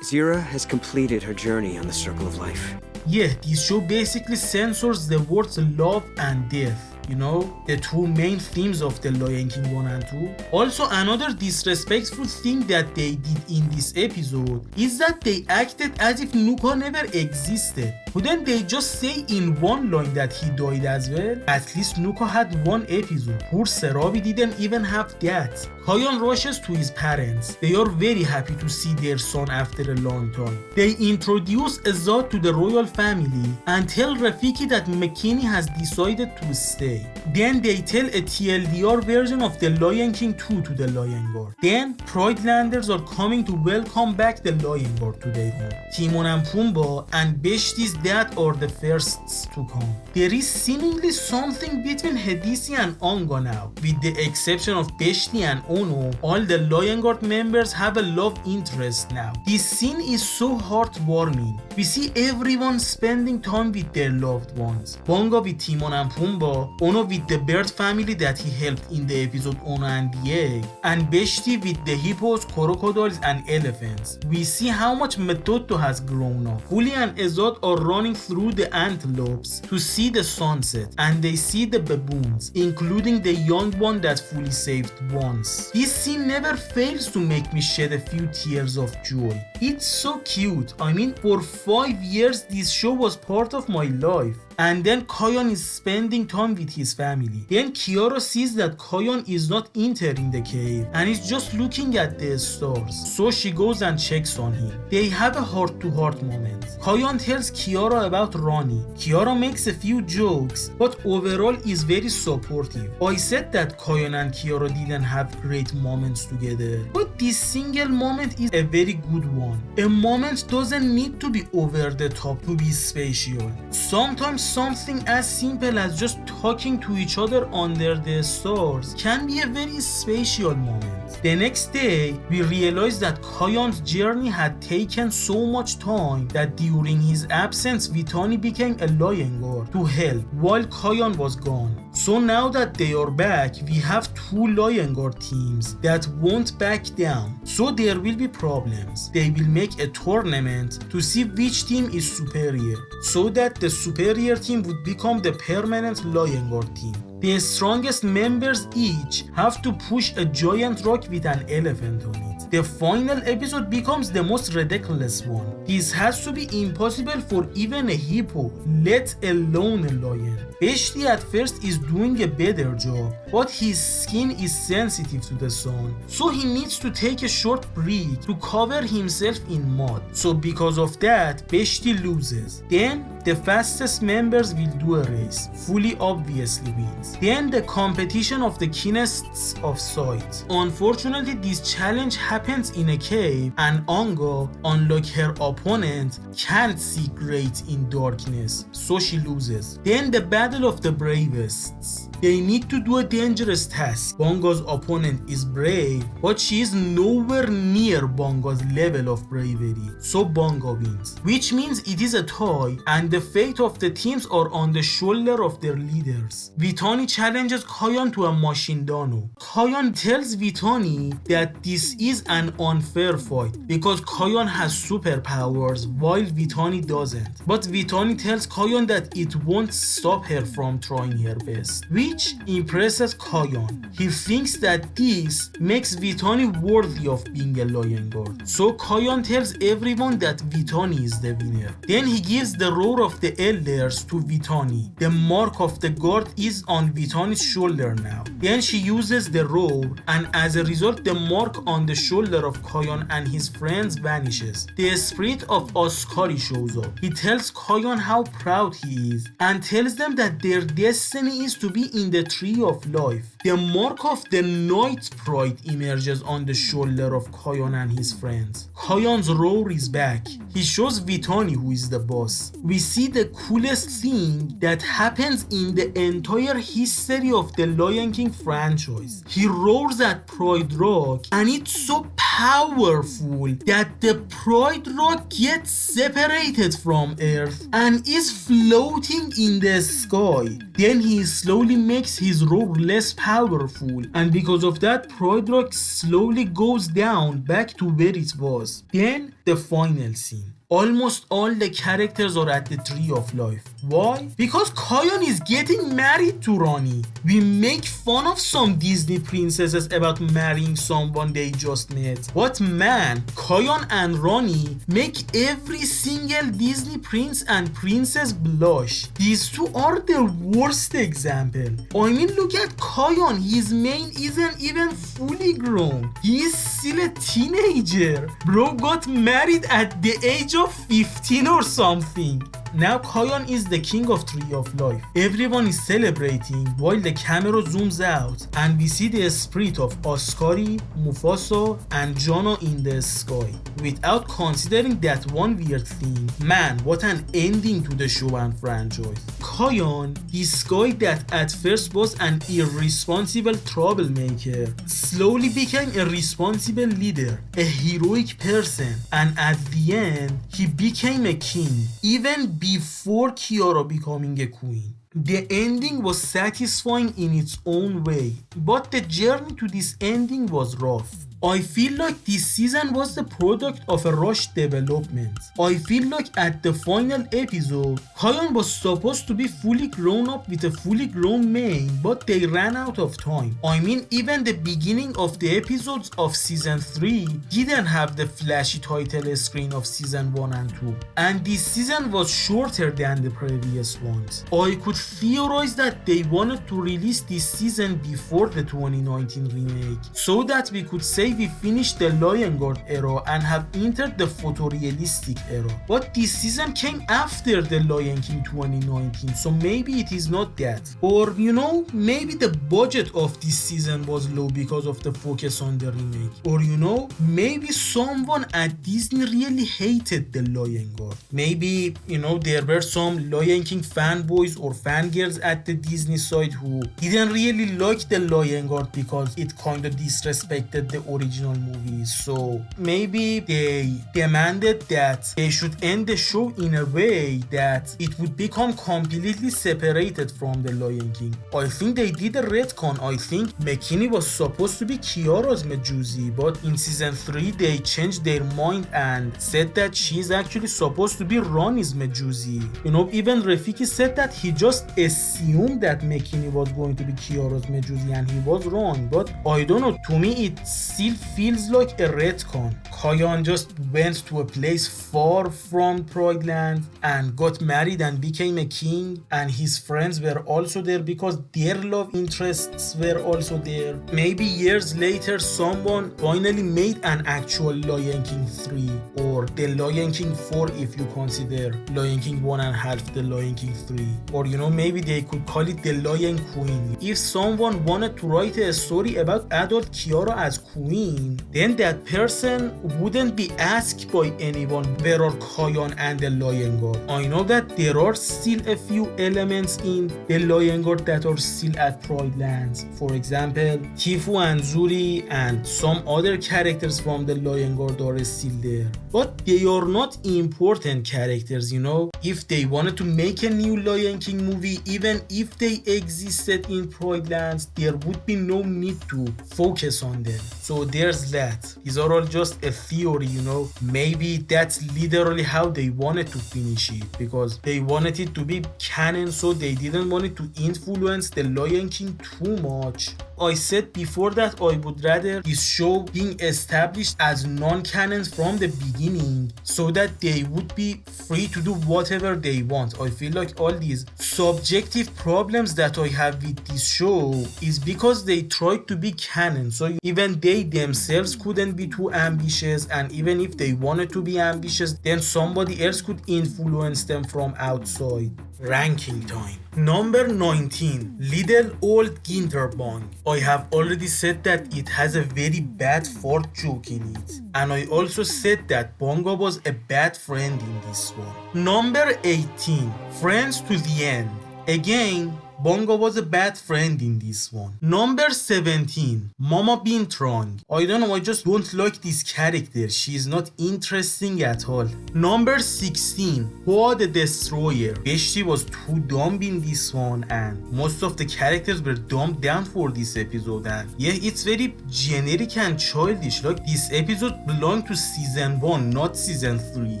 Zira has completed her journey on the Circle of Life. yeah, this show basically censors the words love and death. You know, the two main themes of The Lion King 1 and 2. Also, another disrespectful thing that they did in this episode is that they acted as if Nuka never existed. Couldn't they just say in one line that he died as well? At least Nuka had one episode. Poor Serabi didn't even have that. Koyon rushes to his parents. They are very happy to see their son after a long time. They introduce Azad to the royal family and tell Rafiki that McKinney has decided to stay. Then they tell a TLDR version of The Lion King 2 to the Lion Guard. Then Proidlanders are coming to welcome back the Lion Guard to their home. Timon and Pumbaa and Beshti's dad are the firsts to come. There is seemingly something between Hedisi and Anga now. With the exception of Beshti and Ono, all the Lion Guard members have a love interest now. This scene is so heartwarming. We see everyone spending time with their loved ones. Bonga with Timon and Pumbaa, Ono with the bird family that he helped in the episode Ono and the Egg, and Beshti with the hippos, crocodiles and elephants. We see how much Metoto has grown up. Fuli and Azad are running through the antelopes to see the sunset, and they see the baboons, including the young one that Fuli saved once. This scene never fails to make me shed a few tears of joy. It's so cute. I mean, for 5 years this show was part of my life. And then Koyon is spending time with his family. Then Kiara sees that Koyon is not entering the cave and is just looking at the stars. So she goes and checks on him. They have a heart-to-heart moment. Koyon tells Kiara about Ronnie. Kiara makes a few jokes, but overall is very supportive. I said that Koyon and Kiara didn't have great moments together, but this single moment is a very good one. A moment doesn't need to be over the top to be special. Sometimes something as simple as just talking to each other under the stars can be a very special moment. The next day, we realized that Koyon's journey had taken so much time that during his absence, Vitani became a Lion Guard to help while Koyon was gone. So now that they are back, we have 2 Lion Guard teams that won't back down. So there will be problems. They will make a tournament to see which team is superior, so that the superior team would become the permanent Lion Guard team. The strongest members each have to push a giant rock with an elephant on it. The final episode becomes the most ridiculous one. This has to be impossible for even a hippo, let alone a lion. Beshti at first is doing a better job, but his skin is sensitive to the sun, so he needs to take a short break to cover himself in mud. So because of that, Beshti loses. Then the fastest members will do a race. Fuli obviously wins. Then the competition of the keenest of sight. Unfortunately, this challenge happens in a cave, and Anga, unlike her opponent, can't see great in darkness, so she loses. Then the battle of the bravest. They need to do a dangerous task. Bonga's opponent is brave, but she is nowhere near Bonga's level of bravery, so Bonga wins. Which means it is a tie, and the fate of the teams are on the shoulder of their leaders. Vitani challenges Koyon to a machine dano. Koyon tells Vitani that this is an unfair fight because Koyon has superpowers while Vitani doesn't. But Vitani tells Koyon that it won't stop her from trying her best. which impresses Kayon. He thinks that this makes Vitani worthy of being a Lion Guard. So Kayon tells everyone that Vitani is the winner. Then he gives the roar of the elders to Vitani. The mark of the guard is on Vitani's shoulder now. Then she uses the roar, and as a result the mark on the shoulder of Kayon and his friends vanishes. The spirit of Ascari shows up. He tells Kayon how proud he is and tells them that their destiny is to be in the Tree of Life. The mark of the Night Pride emerges on the shoulder of Kayon and his friends. Kayon's roar is back. He shows Vitani who is the boss. We see the coolest thing that happens in the entire history of the Lion King franchise. He roars at Pride Rock and it's so powerful that the Pride Rock gets separated from Earth and is floating in the sky. Then he slowly makes his roar less powerful, and because of that Pride Rock slowly goes down back to where it was. Then the final scene. Almost all the characters are at the Tree of Life. Why? Because Kayon is getting married to Rani. We make fun of some Disney princesses about marrying someone they just met. But man, Kayon and Rani make every single Disney prince and princess blush. These two are the worst example. I mean, look at Kayon. His mane isn't even fully grown. He is still a teenager. Bro got married at the age of 15 or something. Now Kayon is the king of Tree of Life. Everyone is celebrating while the camera zooms out and we see the spirit of Ascari, Mufasa and Jono in the sky. Without considering that one weird thing, man, what an ending to the show and franchise. Kayon, this guy that at first was an irresponsible troublemaker, slowly became a responsible leader, a heroic person, and at the end, he became a king. Even before Kiara becoming a queen. The ending was satisfying in its own way, but the journey to this ending was rough. I feel like this season was the product of a rushed development. I feel like at the final episode, Kayon was supposed to be fully grown up with a fully grown mane, but they ran out of time. I mean, even the beginning of the episodes of season 3 didn't have the flashy title screen of season 1 and 2. And this season was shorter than the previous ones. I could theorize that they wanted to release this season before the 2019 remake, so that we could say we finished the Lion Guard era and have entered the photorealistic era. But this season came after the Lion King 2019, so maybe it is not that. Or you know, maybe the budget of this season was low because of the focus on the remake. Or you know, maybe someone at Disney really hated the Lion Guard. Maybe, you know, there were some Lion King fanboys or fangirls at the Disney side who didn't really like the Lion Guard because it kind of disrespected the original movies, so maybe they demanded that they should end the show in a way that it would become completely separated from the Lion King. I think they did a retcon. I think Mekini was supposed to be Kiara's Mejusi, but in season 3 they changed their mind and said that she's actually supposed to be Rani's Mejusi. You know, even Rafiki said that he just assumed that Mekini was going to be Kiara's Mejusi and he was wrong, but I don't know, to me it still feels like a retcon. Kayon just went to a place far from Pride Land and got married and became a king, and his friends were also there because their love interests were also there. Maybe years later someone finally made an actual Lion King 3 or the Lion King 4 if you consider Lion King 1 and half the Lion King 3, or you know, maybe they could call it the Lion Queen. If someone wanted to write a story about adult Kiara as queen, then that person wouldn't be asked by anyone where are Kayon and the Lion Guard. I know that there are still a few elements in the Lion Guard that are still at Pride Lands. For example, Tifu and Zuri and some other characters from the Lion Guard are still there. But they are not important characters, you know. if they wanted to make a new Lion King movie, even if they existed in Pride Lands, there would be no need to focus on them. So there's that. These are all just a theory, you know. Maybe that's literally how they wanted to finish it, because they wanted it to be canon, so they didn't want it to influence the Lion King too much. I said before that I would rather this show being established as non-canon from the beginning, so that they would be free to do whatever they want. I feel like all these subjective problems that I have with this show is because they tried to be canon, so even they themselves couldn't be too ambitious, and even if they wanted to be ambitious, then somebody else could influence them from outside. Ranking time. Number 19, Little Old Ginterbong. I have already said that it has a very bad fart joke in it, and I also said that Bongo was a bad friend in this one. Number 18, Friends to the End. Again, Bongo was a bad friend in this one. Number 17, Mama Binturong. I don't know, I just don't like this character. She is not interesting at all. Number 16, Poa The Destroyer. Beshti was too dumb in this one, and most of the characters were dumbed down for this episode, and yeah, it's very generic and childish. Like, this episode belonged to season 1, not season 3.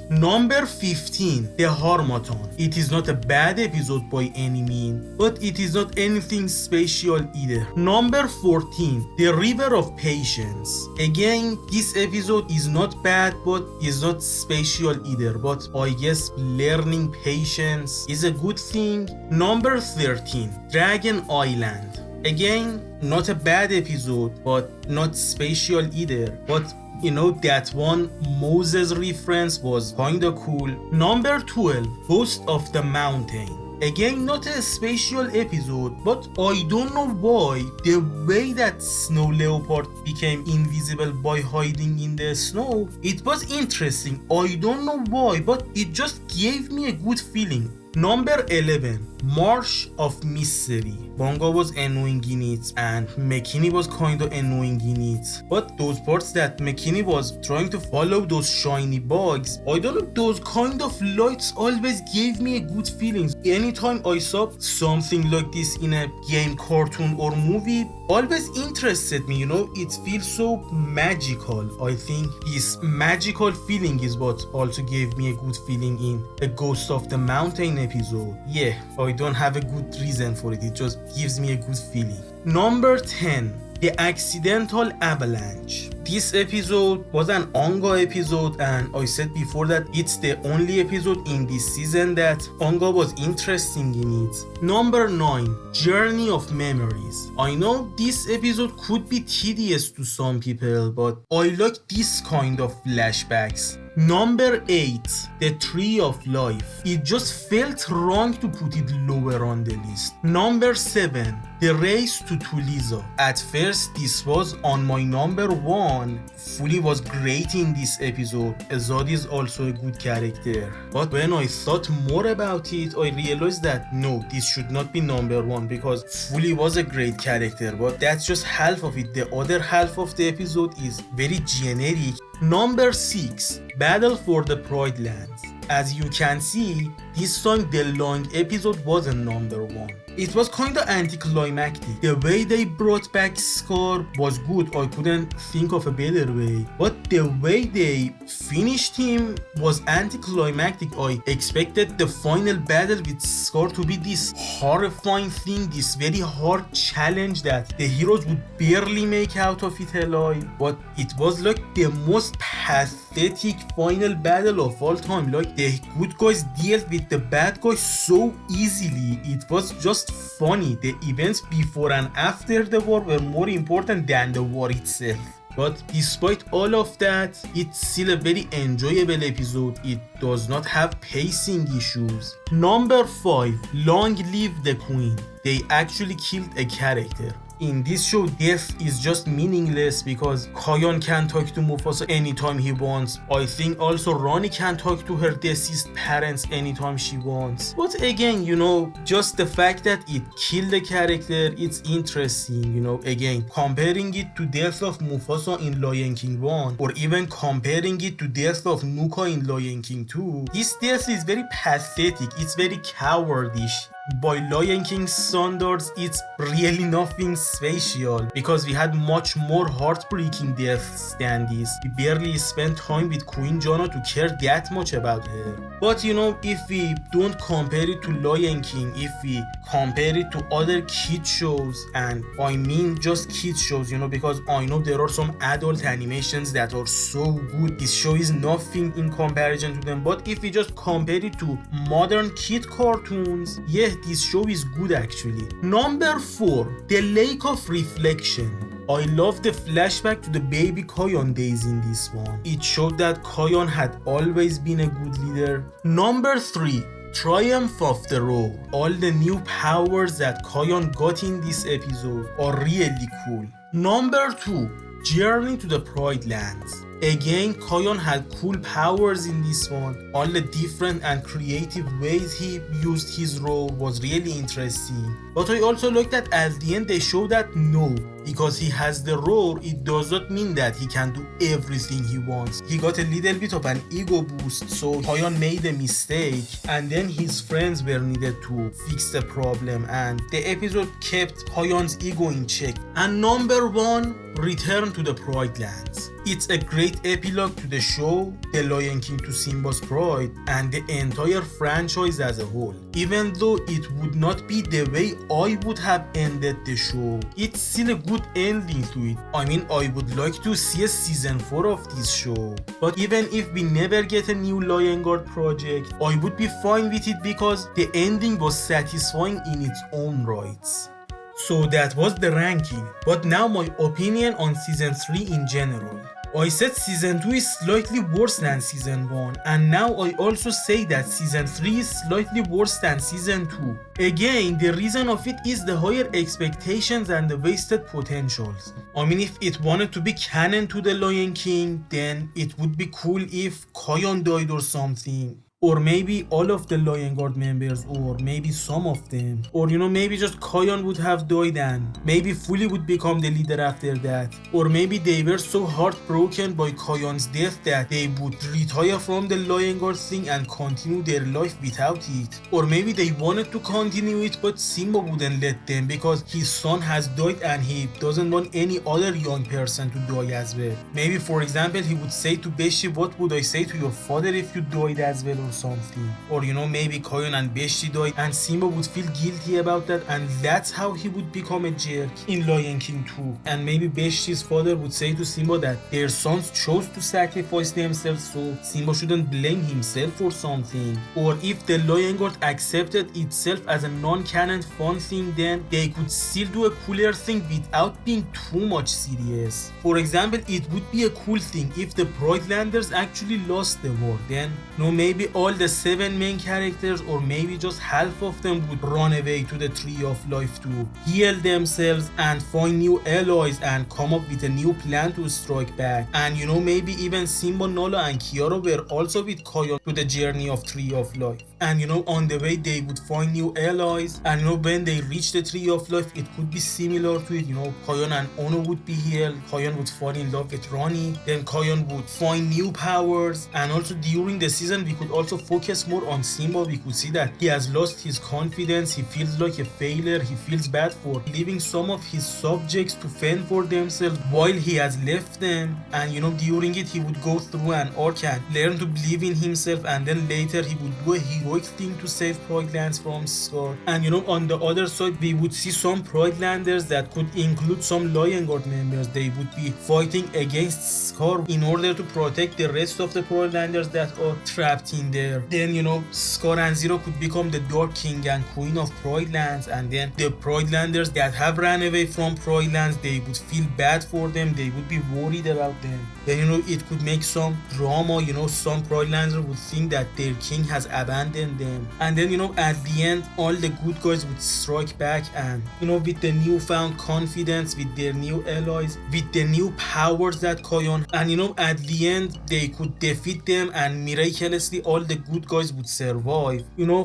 Number 15, The Harmattan. It is not a bad episode by any means, but it is not anything special either. Number 14, The River of Patience. Again, this episode is not bad, but is not special either, but I guess learning patience is a good thing. Number 13, Dragon Island. Again, not a bad episode, but not special either, but you know, that one Moses reference was kinda cool. Number 12, Ghost of the Mountain. Again, not a special episode, but I don't know why the way that Snow Leopard became invisible by hiding in the snow, it was interesting. I don't know why, but it just gave me a good feeling. Number 11, Marsh of Mystery. Bongo was annoying in it, and McKinney was kind of annoying in it. But those parts that McKinney was trying to follow those shiny bugs, I don't know, those kind of lights always gave me a good feeling. Anytime I saw something like this in a game, cartoon or movie, always interested me, you know, it feels so magical. I think this magical feeling is what also gave me a good feeling in a Ghost of the Mountain episode. Yeah, I don't have a good reason for it, it just gives me a good feeling. Number 10, The Accidental Avalanche. This episode was an Anga episode, and I said before that it's the only episode in this season that Anga was interesting in it. Number 9, Journey of Memories. I know this episode could be tedious to some people, but I like this kind of flashbacks. Number 8, The Tree of Life. It just felt wrong to put it lower on the list. Number 7, The Race to Tuliza. At first this was on my number 1. Fuli was great in this episode. Azad is also a good character. But when I thought more about it, I realized that no, this should not be number 1, because Fuli was a great character, but that's just half of it. The other half of the episode is very generic. Number 6, Battle for the Pride Lands. As you can see, this time the long episode wasn't number 1. It was kinda anticlimactic. The way they brought back Scar was good, I couldn't think of a better way. But the way they finished him was anticlimactic. I expected the final battle with Scar to be this horrifying thing, this very hard challenge that the heroes would barely make out of it alive. But it was like the most pathetic final battle of all time. Like, the good guys dealt with the bad guys so easily. It was just funny. The events before and after the war were more important than the war itself. But despite all of that, it's still a very enjoyable episode. It does not have pacing issues. Number 5, Long Live the Queen. They actually killed a character. in this show, death is just meaningless because Kayon can talk to Mufasa anytime he wants. I think also Rani can talk to her deceased parents anytime she wants. But again, you know, just the fact that it killed the character, it's interesting, you know, again, comparing it to death of Mufasa in Lion King 1 or even comparing it to death of Nuka in Lion King 2, this death is very pathetic, it's very cowardish. By Lion King standards, it's really nothing special because we had much more heartbreaking deaths than this. We barely spent time with Queen Jana to care that much about her. But you know, if we don't compare it to Lion King, if we compare it to other kid shows, and I mean just kid shows, you know, because I know there are some adult animations that are so good, this show is nothing in comparison to them, but if we just compare it to modern kid cartoons, yeah, this show is good actually. Number 4, The Lake of Reflection. I love the flashback to the baby Kayon days in this one. It showed that Kayon had always been a good leader. Number 3, Triumph of the Roar. All the new powers that Kayon got in this episode are really cool. Number 2, Journey to the Pride Lands. Again, Kayon had cool powers in this one. All the different and creative ways he used his roar was really interesting. But I also liked that at the end they showed that no, because he has the roar, it does not mean that he can do everything he wants. He got a little bit of an ego boost, so Kayon made a mistake and then his friends were needed to fix the problem, and the episode kept Kayon's ego in check. And number 1, Return to the Pride Lands. It's a great epilogue to the show, The Lion King to Simba's Pride, and the entire franchise as a whole. Even though it would not be the way I would have ended the show, it's still a good ending to it. I mean, I would like to see a season 4 of this show. But even if we never get a new Lion Guard project, I would be fine with it because the ending was satisfying in its own rights. So that was the ranking, but now my opinion on season 3 in general. I said season 2 is slightly worse than season 1, and now I also say that season 3 is slightly worse than season 2. Again, the reason of it is the higher expectations and the wasted potentials. I mean, if it wanted to be canon to the Lion King, then it would be cool if Kayon died or something. Or maybe all of the Lion Guard members, or maybe some of them. Or you know, maybe just Kayon would have died and maybe Fully would become the leader after that. Or maybe they were so heartbroken by Kayon's death that they would retire from the Lion Guard thing and continue their life without it. Or maybe they wanted to continue it but Simba wouldn't let them because his son has died and he doesn't want any other young person to die as well. Maybe for example he would say to Beshi, what would I say to your father if you died as well, or something. Or you know, maybe Kayon and Beshi died and Simba would feel guilty about that, and that's how he would become a jerk in Lion King 2. And maybe Beshi's father would say to Simba that their sons chose to sacrifice themselves, so Simba shouldn't blame himself for something. Or if the Lion Guard accepted itself as a non-canon fun thing, then they could still do a cooler thing without being too much serious. For example, it would be a cool thing if the Pridelanders actually lost the war. Then, no, maybe all the 7 main characters, or maybe just half of them, would run away to the Tree of Life to heal themselves and find new allies and come up with a new plan to strike back. And you know, maybe even Simba, Nala and Kiara were also with Kayon to the journey of Tree of Life. And you know, on the way they would find new allies, and you know, when they reach the Tree of Life, it could be similar to it. You know, Kayon and Ono would be healed, Kayon would fall in love with Rani, then Kayon would find new powers. And also during the season we could also focus more on Simba. We could see that he has lost his confidence, he feels like a failure, he feels bad for leaving some of his subjects to fend for themselves while he has left them. And you know, during it he would go through an arc and learn to believe in himself, and then later he would do a heroic thing to save Pridelands from Scar. And you know, on the other side we would see some Pridelanders that could include some Lion Guard members. They would be fighting against Scar in order to protect the rest of the Pridelanders that are trapped in there. Then, Scar and Zero could become the Dark King and Queen of Pride Lands, and then the Pride Landers that have ran away from Pride Lands, they would feel bad for them, they would be worried about them. Then, it could make some drama, some Pride Landers would think that their king has abandoned them. And then, at the end, all the good guys would strike back and, with the newfound confidence, with their new allies, with the new powers that Koyon, and, at the end, they could defeat them and miraculously all the good guys would survive.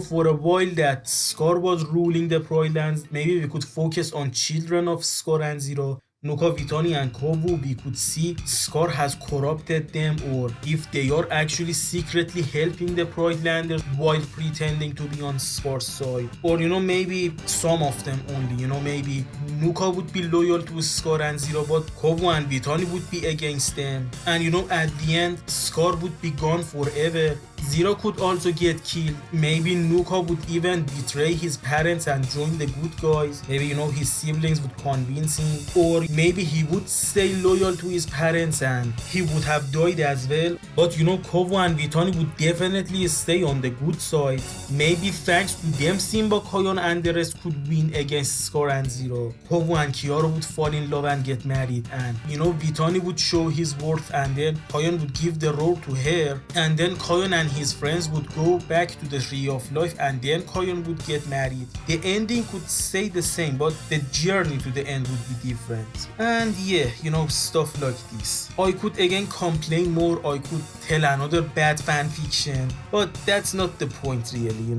For a while that Scar was ruling the Pride Lands, maybe we could focus on children of Scar and Zero, Nuka, Vitani and Kovu. We could see Scar has corrupted them, or if they are actually secretly helping the Pride Landers while pretending to be on Scar's side. Or maybe some of them only, maybe Nuka would be loyal to Scar and Zero, but Kovu and Vitani would be against them. And at the end, Scar would be gone forever. Zero could also get killed. Maybe Nuka would even betray his parents and join the good guys. Maybe, his siblings would convince him. Or maybe he would stay loyal to his parents and he would have died as well. But, Kovu and Vitani would definitely stay on the good side. Maybe thanks to them, Simba, Koyon and the rest could win against Scar and Zero. Kovu and Kiara would fall in love and get married. And, Vitani would show his worth, and then Koyon would give the role to her. And then Koyon and his friends would go back to the Tree of Life, and then Koyon would get married. The ending could stay the same, but the journey to the end would be different. And yeah, stuff like this. I could again complain more, I could tell another bad fan fiction, but that's not the point really,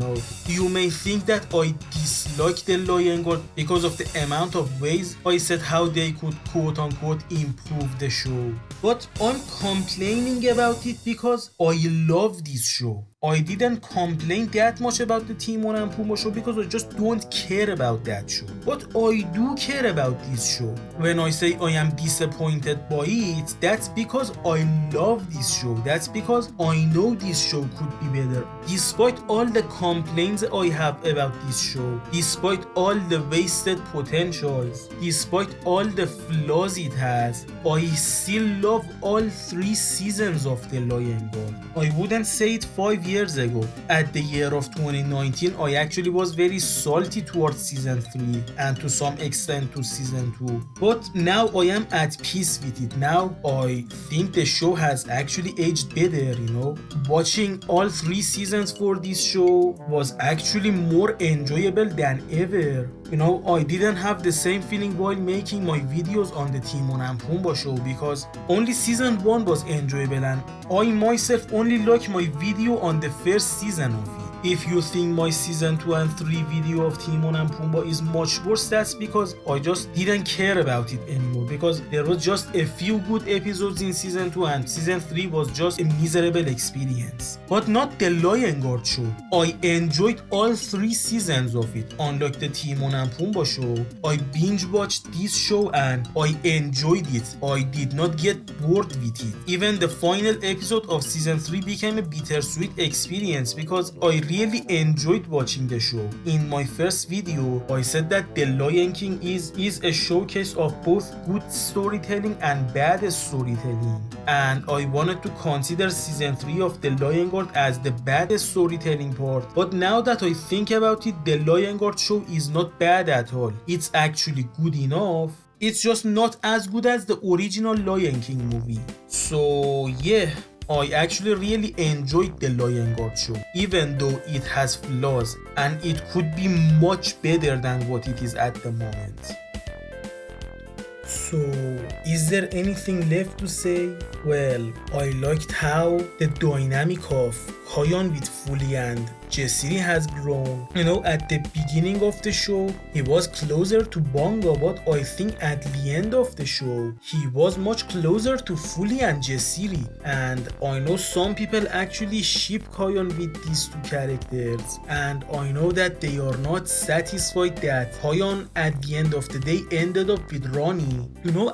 You may think that I dislike the Lion Guard because of the amount of ways I said how they could quote unquote improve the show. But I'm complaining about it because I love this show. I didn't complain that much about the Timon and Pumbaa show because I just don't care about that show. But I do care about this show. When I say I am disappointed by it, that's because I love this show. That's because I know this show could be better. Despite all the complaints I have about this show, despite all the wasted potentials, despite all the flaws it has, I still love all 3 seasons of The Lion Guard. I wouldn't say it 5 years ago. At the year of 2019, I actually was very salty towards season 3 and to some extent to season 2. But now I am at peace with it. Now I think the show has actually aged better, Watching all 3 seasons for this show was actually more enjoyable than ever. I didn't have the same feeling while making my videos on the Timon and Pumbaa show because only season 1 was enjoyable and I myself only like my video on the first season of it. If you think my season 2 and 3 video of Timon and Pumbaa is much worse, that's because I just didn't care about it anymore, because there was just a few good episodes in season 2 and season 3 was just a miserable experience. But not the Lion Guard show. I enjoyed all 3 seasons of it. Unlike the Timon and Pumbaa show, I binge watched this show and I enjoyed it. I did not get bored with it. Even the final episode of season 3 became a bittersweet experience because I really enjoyed watching the show. In my first video, I said that The Lion King is a showcase of both good storytelling and bad storytelling. And I wanted to consider season 3 of The Lion Guard as the bad storytelling part. But now that I think about it, The Lion Guard show is not bad at all. It's actually good enough. It's just not as good as the original Lion King movie. So yeah, I actually really enjoyed the Lion Guard show, even though it has flaws and it could be much better than what it is at the moment. So, is there anything left to say? Well, I liked how the dynamic of Koyon with Fully and Jessiri has grown. At the beginning of the show, he was closer to Bonga, but I think at the end of the show, he was much closer to Fully and Jessiri. And I know some people actually ship Koyon with these 2 characters. And I know that they are not satisfied that Koyon at the end of the day ended up with Ronnie.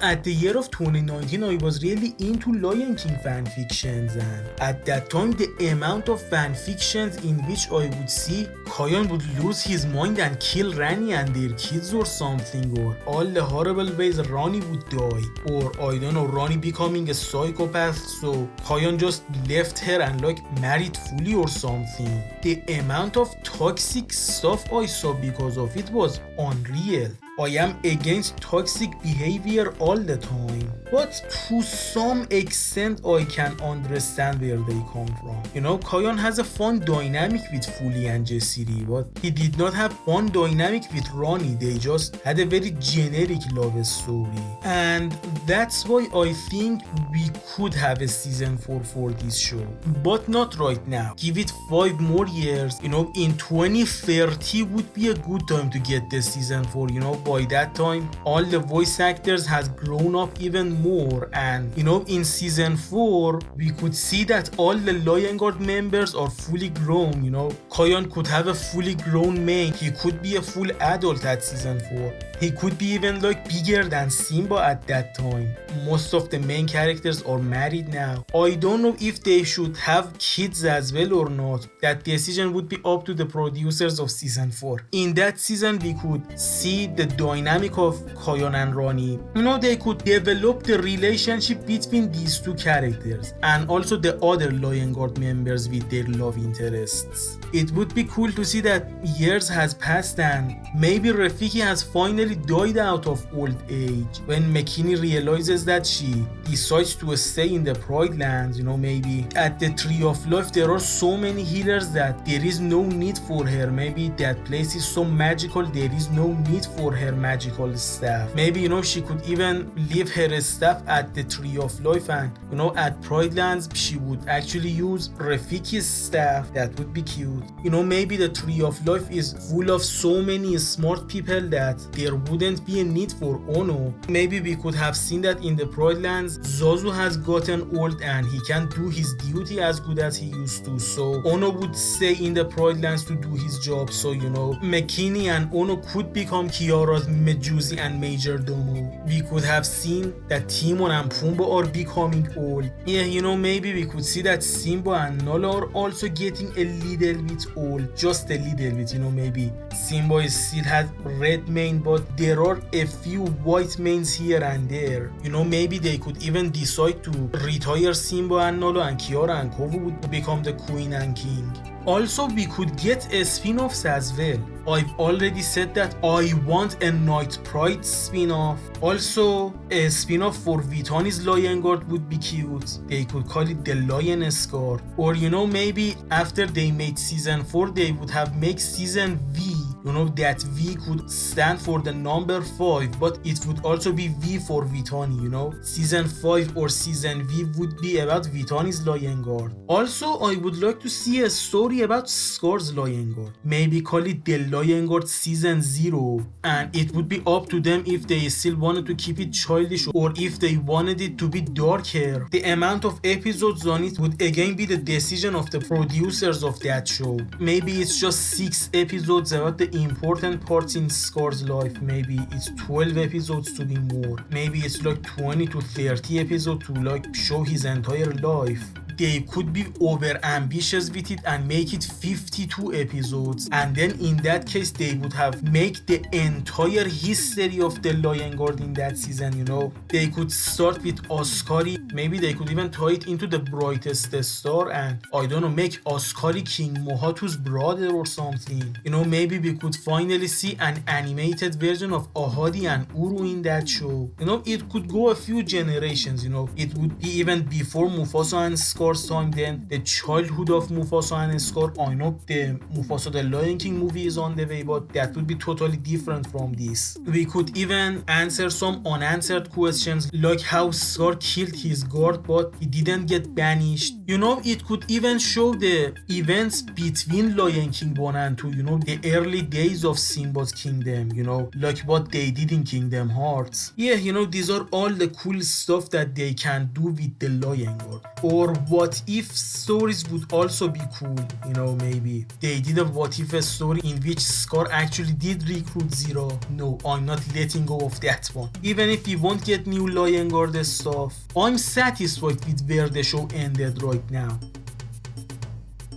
At the year of 2019, I was really into Lion King fanfictions, and at that time, the amount amount of fan fictions in which I would see Kion would lose his mind and kill Rani and their kids or something, or all the horrible ways Rani would die, or I don't know, Rani becoming a psychopath so Kion just left her and like married fully or something. The amount of toxic stuff I saw because of it was unreal. I am against toxic behavior all the time, but to some extent I can understand where they come from. You know, Kion has a fun dynamic with Fully and Jessiri, but he did not have fun dynamic with Rani. They just had a very generic love story, and that's why I think we could have a season 4 for this show, but not right now. Give it 5 more years. You know, in 2030 would be a good time to get the season 4. You know, by that time all the voice actors has grown up even more, and you know, in season 4 we could see that all the Lion Guard members are fully grown. You know, Kion could have a fully grown man. He could be a full adult at season 4. He could be even like bigger than Simba at that time. Most of the main characters are married now. I don't know if they should have kids as well or not. That decision would be up to the producers of season 4. In that season we could see the dynamic of Kion and Rani. You know, they could develop the relationship between these two characters and also the other Lion Guard members with their love interests. It would be cool to see that years has passed and maybe Rafiki has finally died out of old age. When McKinney realizes that she decides to stay in the Pride Lands, you know, maybe at the Tree of Life there are so many healers that there is no need for her. Maybe that place is so magical there is no need for her magical staff. Maybe, you know, she could even leave her staff at the Tree of Life and, you know, at Pride Lands she would actually use Rafiki's staff. That would be cute. You know, maybe the Tree of Life is full of so many smart people that there wouldn't be a need for Ono. Maybe we could have seen that in the Pride Lands Zazu has gotten old and he can't do his duty as good as he used to, so Ono would stay in the Pride Lands to do his job. So, you know, McKinney and Ono could become Kiara's Medusi and Major Domo. We could have seen that Timon and Pumbaa are becoming old. Yeah, you know, maybe we could see that Simba and Nala are also getting a little bit old, just a little bit. You know, maybe Simba still has red mane, but there are a few white manes here and there. You know, maybe they could even decide to retire Simba and Nala, and Kiara and Kovu would become the queen and king. Also, we could get a spin-offs as well. I've already said that I want a Night Pride spin-off. Also, a spin-off for Vitani's Lion Guard would be cute. They could call it the Lion Scar. Or, you know, maybe after they made season 4, they would have made season V. You know, that V could stand for the number 5, but it would also be V for Vitani, you know. Season 5 or season V would be about Vitani's Lion Guard. Also, I would like to see a story about Scar's Lion Guard. Maybe call it the Lion Guard season 0, and it would be up to them if they still wanted to keep it childish or if they wanted it to be darker. The amount of episodes on it would again be the decision of the producers of that show. Maybe it's just 6 episodes about the important parts in Scar's life. Maybe it's 12 episodes to be more. Maybe it's like 20 to 30 episodes to like show his entire life. They could be over ambitious with it and make it 52 episodes, and then in that case they would have make the entire history of the Lion Guard in that season. You know, they could start with Oscari. Maybe they could even tie it into the brightest star and, I don't know, make Oscari King Mohatu's brother or something. You know, maybe we could finally see an animated version of Ahadi and Uru in that show. You know, it could go a few generations. You know, it would be even before Mufasa and Scar time, then the childhood of Mufasa and Scar. I know the Mufasa the Lion King movie is on the way, but that would be totally different from this. We could even answer some unanswered questions like how Scar killed his guard but he didn't get banished. You know, it could even show the events between Lion King 1 and 2, you know, the early days of Simba's kingdom, you know, like what they did in Kingdom Hearts. Yeah, you know, these are all the cool stuff that they can do with the Lion Guard. Or what if stories would also be cool. You know, maybe they did a what if story in which Scar actually did recruit Zero. No, I'm not letting go of that one. Even if we won't get new Lion Guard stuff, I'm satisfied with where the show ended right now.